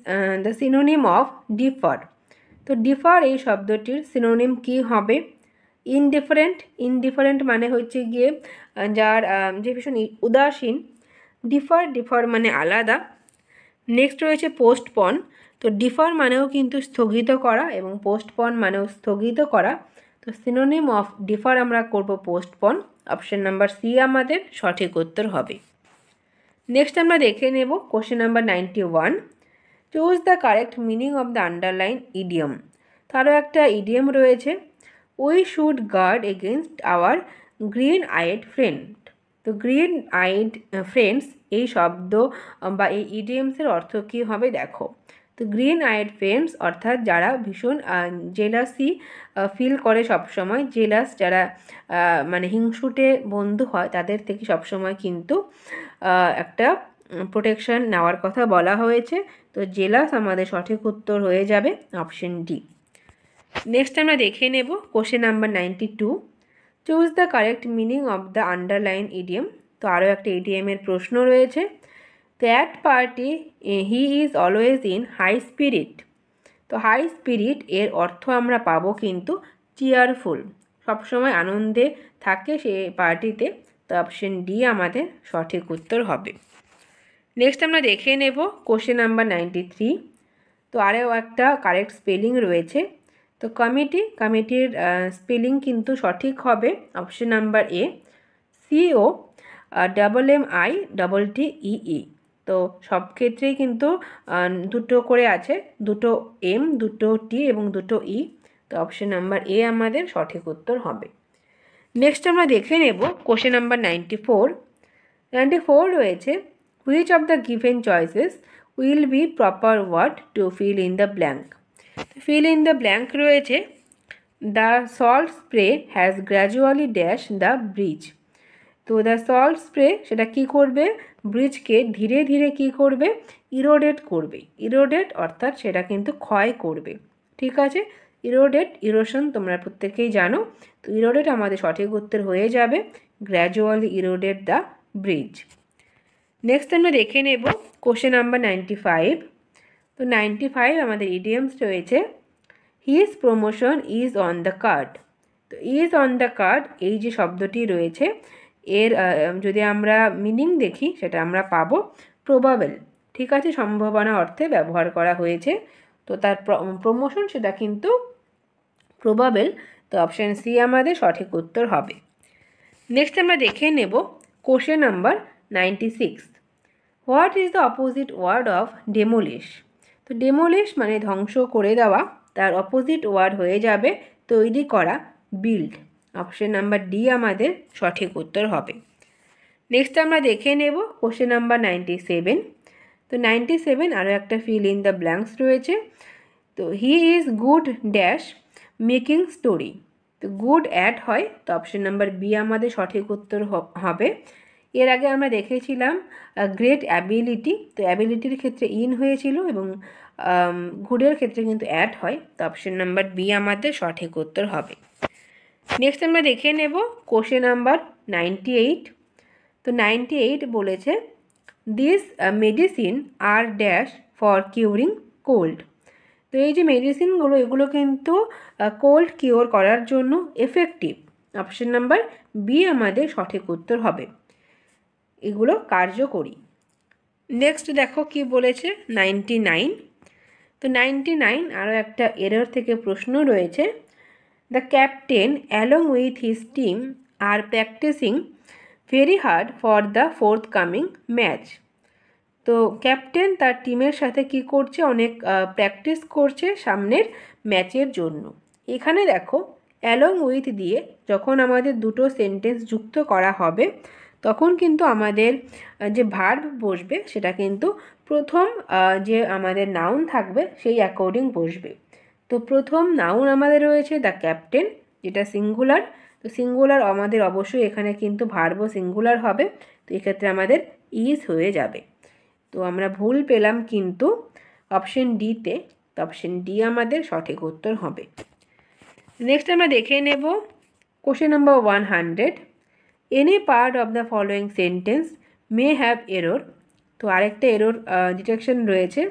the synonym of differ. তো ডিফার এই শব্দটির সিনোনিম কি হবে, ইনডিফারেন্ট। ইনডিফারেন্ট মানে হচ্ছে গিয়ে যার যে ভীষণ উদাসীন, ডিফার মানে আলাদা। নেক্সট রয়েছে পোস্টপন। তো ডিফার মানেও কিন্তু স্থগিত করা এবং পোস্টপন মানেও স্থগিত করা। তো সিনোনিম অফ ডিফার আমরা করব পোস্টপন, অপশন নাম্বার সি আমাদের সঠিক উত্তর হবে। নেক্সট আমরা দেখে নেব question number 91। Choose the correct meaning of the underline idiom. তারও একটা ইডিয়ম রয়েছে we should guard against our green eyed friend. তো গ্রিন আইড ফ্রেন্ডস এই শব্দ বা এই ইডিয়মসের অর্থ কী হবে দেখো। তো গ্রিন আইড ফ্রেন্ডস অর্থাৎ যারা ভীষণ জেলাসি ফিল করে সবসময়, জেলাস যারা মানে হিংসুটে বন্ধু হয় তাদের থেকে সবসময় কিন্তু একটা প্রোটেকশন নেওয়ার কথা বলা হয়েছে। তো জেলাস আমাদের সঠিক উত্তর হয়ে যাবে অপশন ডি। নেক্সট আমরা দেখে নেব question number 92। Choose the correct meaning of the underline idiom. তো আরও একটা ইডিয়মের প্রশ্ন রয়েছে। That party he is always in high spirit. তো হাই স্পিরিট এর অর্থ আমরা পাবো কিন্তু চিয়ারফুল, সবসময় আনন্দে থাকে সে পার্টিতে। তো অপশন ডি আমাদের সঠিক উত্তর হবে। নেক্সট আমরা দেখে নেব কোশ্চেন নাম্বার 93। তো আরও একটা কারেক্ট স্পেলিং রয়েছে। তো কমিটির স্পেলিং কিন্তু সঠিক হবে অপশন নাম্বার এ, COMMITTEE। তো সব ক্ষেত্রেই কিন্তু দুটো করে আছে, দুটো এম, দুটো টি এবং দুটো ই। তো অপশন নাম্বার এ আমাদের সঠিক উত্তর হবে। নেক্সট আমরা দেখে নেব কোশ্চেন নাম্বার 94 রয়েছে, which of the given choices will be proper word to fill in the blank. Fill in the blank রয়েছে, the salt spray has gradually dash the bridge. তো দ্য সল্ট স্প্রে সেটা কী করবে, ব্রিজকে ধীরে ধীরে কী করবে, ইরোডেট করবে। ইরোডেট অর্থাৎ সেটা কিন্তু ক্ষয় করবে, ঠিক আছে। ইরোডেট, ইরোশন তোমরা প্রত্যেকেই জানো। তো ইরোডেট আমাদের সঠিক উত্তর হয়ে যাবে, গ্র্যাজুয়ালি ইরোডেট দ্য ব্রিজ। নেক্সট আমরা দেখে নেব কোশ্চেন নাম্বার 95। তো 95 আমাদের ইডিয়ামস রয়েছে, his promotion is on the card. তো ইজ অন দ্য কার্ড এই যে শব্দটি রয়েছে, এর যদি আমরা মিনিং দেখি সেটা আমরা পাবো প্রবাবেল, ঠিক আছে, সম্ভাবনা অর্থে ব্যবহার করা হয়েছে। তো তার প্রমোশন সেটা কিন্তু প্রবাবেল। তো অপশান সি আমাদের সঠিক উত্তর হবে। নেক্সট আমরা দেখে নেব question number 96, what is the opposite word of demolish. তো ডেমোলিশ মানে ধ্বংস করে দেওয়া, তার অপোজিট ওয়ার্ড হয়ে যাবে তৈরি করা, বিল্ড। অপশন নাম্বার ডি আমাদের সঠিক উত্তর হবে। নেক্সট আমরা দেখে নেব কোশ্চেন নাম্বার 97। তো 97 আরও একটা ফিল ইন দ্য ব্ল্যাঙ্কস রয়েছে। তো he is good dash making story. তো গুড অ্যাড হয়, তো অপশন নাম্বার বি আমাদের সঠিক উত্তর হবে। এর আগে আমরা দেখেছিলাম গ্রেট অ্যাবিলিটি, তো অ্যাবিলিটির ক্ষেত্রে ইন হয়েছিল এবং গুডের ক্ষেত্রে কিন্তু অ্যাড হয়। তো অপশন নাম্বার বি আমাদের সঠিক উত্তর হবে। নেক্সট আমরা দেখে নেব কোশ্চেন নাম্বার 98। তো 98 বলেছে, this medicine are dash for curing cold. তো এই যে মেডিসিনগুলো, এগুলো কিন্তু কোল্ড কিওর করার জন্য এফেক্টিভ। অপশন নাম্বার বি আমাদের সঠিক উত্তর হবে, এগুলো কার্যকরী। নেক্সট দেখো কি বলেছে 99। তো 99 আরও একটা এরর থেকে প্রশ্ন রয়েছে, the captain along with his team are practising very hard for the forthcoming match. তো ক্যাপ্টেন তার টিমের সাথে কি করছে, অনেক প্র্যাকটিস করছে সামনের ম্যাচের জন্য। এখানে দেখো অ্যালং উইথ দিয়ে যখন আমাদের দুটো সেন্টেন্স যুক্ত করা হবে, তখন কিন্তু আমাদের যে ভার্ব বসবে সেটা কিন্তু প্রথম যে আমাদের নাউন থাকবে সেই অ্যাকর্ডিং বসবে। তো প্রথম নাউন আমাদের রয়েছে দ্য ক্যাপ্টেন, যেটা সিঙ্গুলার। তো সিঙ্গুলার আমাদের অবশ্যই এখানে কিন্তু ভার্বও সিঙ্গুলার হবে, তো এক্ষেত্রে আমাদের ইজ হয়ে যাবে। তো আমরা ভুল পেলাম কিন্তু অপশন ডিতে, তো অপশন ডি আমাদের সঠিক উত্তর হবে। নেক্সট আমরা দেখে নেব question number 100, any part of the following sentence may have error. তো আরেকটা এরর ডিটেকশন রয়েছে,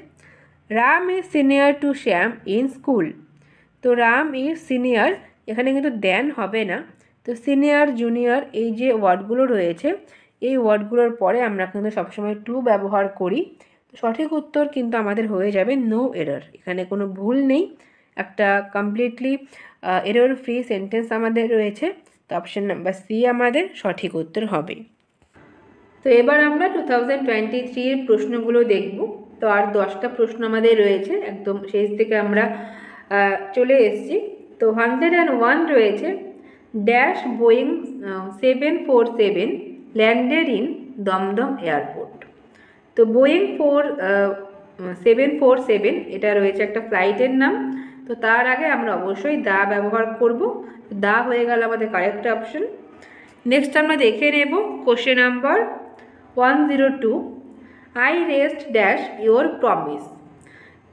Ram is senior to Shyam in school. তো রাম ইজ সিনিয়র, এখানে কিন্তু দেন হবে না। তো সিনিয়র জুনিয়র এই যে ওয়ার্ডগুলো রয়েছে, এই ওয়ার্ডগুলোর পরে আমরা কিন্তু সবসময় টু ব্যবহার করি। তো সঠিক উত্তর কিন্তু আমাদের হয়ে যাবে নো এরর, এখানে কোনো ভুল নেই, একটা কমপ্লিটলি এরর ফ্রি সেন্টেন্স আমাদের রয়েছে। তো অপশন নাম্বার সি আমাদের সঠিক উত্তর হবে। তো এবার আমরা 2023 প্রশ্নগুলো দেখব। তো আর 10টা প্রশ্ন আমাদের রয়েছে, একদম শেষ থেকে আমরা চলে এসেছি। তো 101 রয়েছে, dash Boeing 747 landed in Dum Dum airport. তো বোয়িং 747 এটা রয়েছে একটা ফ্লাইটের নাম। তো তার আগে আমরা অবশ্যই দা ব্যবহার করব, দা হয়ে গেল আমাদের কারেক্ট অপশন। নেক্সট আমরা দেখে নেব question number 102, I rest dash your promise.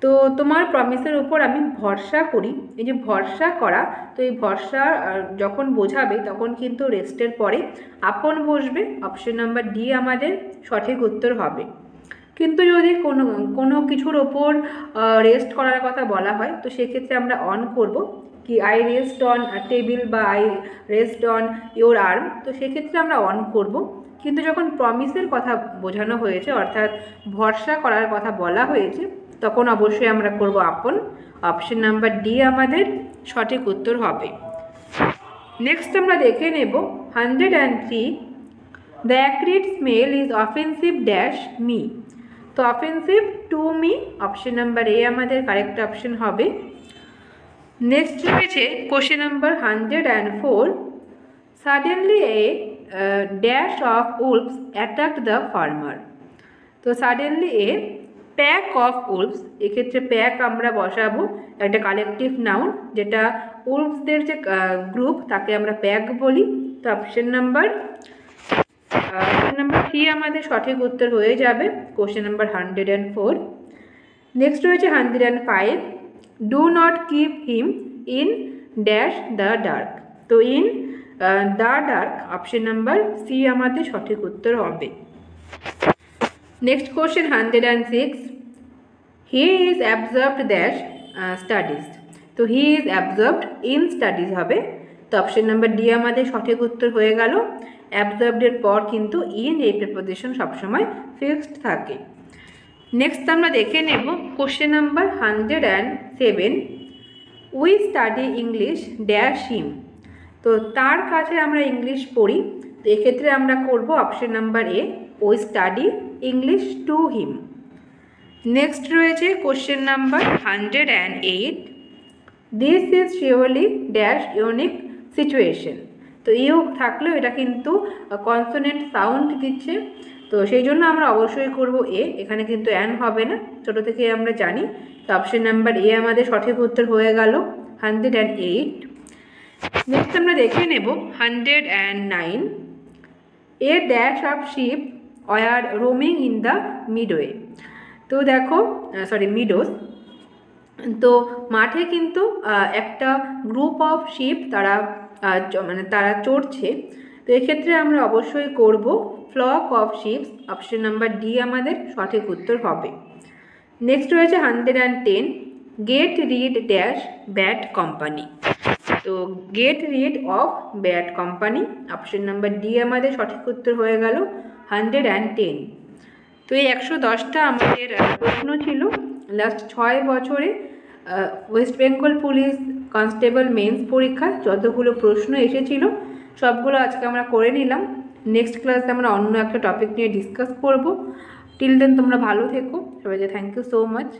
তো তোমার প্রমিসের উপর আমি ভরসা করি। এই যে ভরসা করা, তো এই ভরসা যখন বোঝাবে তখন কিন্তু রেস্টের পরে আপন বসবে। অপশন নাম্বার ডি আমাদের সঠিক উত্তর হবে। কিন্তু যদি কোনো কিছুর ওপর রেস্ট করার কথা বলা হয়, তো সেক্ষেত্রে আমরা অন করব, কি আই রেস্ট অন টেবিল বা I rest on your arm, তো সেক্ষেত্রে আমরা অন করব। কিন্তু যখন প্রমিসের কথা বোঝানো হয়েছে, অর্থাৎ ভরসা করার কথা বলা হয়েছে, তখন অবশ্যই আমরা করব আপন। অপশন নাম্বার ডি আমাদের সঠিক উত্তর হবে। নেক্সট আমরা দেখে নেব 103, the acrid smell is offensive dash me. তো offensive to me, option number A আমাদের কারেক্ট অপশন হবে। নেক্সট রয়েছে question number 104, suddenly a dash of wolves attacked the farmer. তো suddenly a pack of wolves, এক্ষেত্রে pack আমরা বসাবো একটা collective noun, যেটা উলফসদের যে গ্রুপ তাকে আমরা প্যাক বলি। তো অপশন নাম্বার সি আমাদের সঠিক উত্তর হয়ে যাবে কোশ্চেন নাম্বার 104। নেক্সট রয়েছে 105, do not keep him in dash the dark. তো in the dark, option number C আমাদের সঠিক উত্তর হবে। Next question 106, he is absorbed dash studies. তো he is absorbed in studies হবে। তো অপশন নাম্বার ডি আমাদের সঠিক উত্তর হয়ে গেল। অ্যাবজর্বডের পর কিন্তু ইন এই প্রিপোজিশন সবসময় ফিক্সড থাকে। নেক্সট আমরা দেখে নেব question number 107, we study English dash him. তো তার কাছে আমরা ইংলিশ পড়ি। তো এক্ষেত্রে আমরা করব option number A, we study English to him. Next রয়েছে question number 108, this is surely dash unique situation. তো ইউ থাকলেও এটা কিন্তু কনসোনেন্ট সাউন্ড দিচ্ছে, তো সেই জন্য আমরা অবশ্যই করব এ, এখানে কিন্তু অ্যান হবে না, ছোটো থেকে আমরা জানি। তো অপশন নাম্বার এ আমাদের সঠিক উত্তর হয়ে গেল 108। নেক্সট আমরা দেখে নেব 109, a dash of ship were roaming in the midway. তো দেখো মিডোস, তো মাঠে কিন্তু একটা গ্রুপ অফ শিপ তারা তারা চড়ছে। তো এক্ষেত্রে আমরা অবশ্যই করব flock of ships, option number D আমাদের সঠিক উত্তর হবে। নেক্সট রয়েছে 110, get rid dash bad company. তো get rid of bad company, option number D আমাদের সঠিক উত্তর হয়ে গেল 110। তো এই 110টা আমাদের প্রশ্ন ছিল লাস্ট 6 বছরে West Bengal police constable men's পরীক্ষা যতগুলো প্রশ্ন এসেছিল সবগুলো আজকে আমরা করে নিলাম। নেক্সট ক্লাসে আমরা অন্য একটা টপিক নিয়ে ডিসকাস করব। টিল দেন তোমরা ভালো থেকো, সবাইকে থ্যাংক ইউ সো মাচ।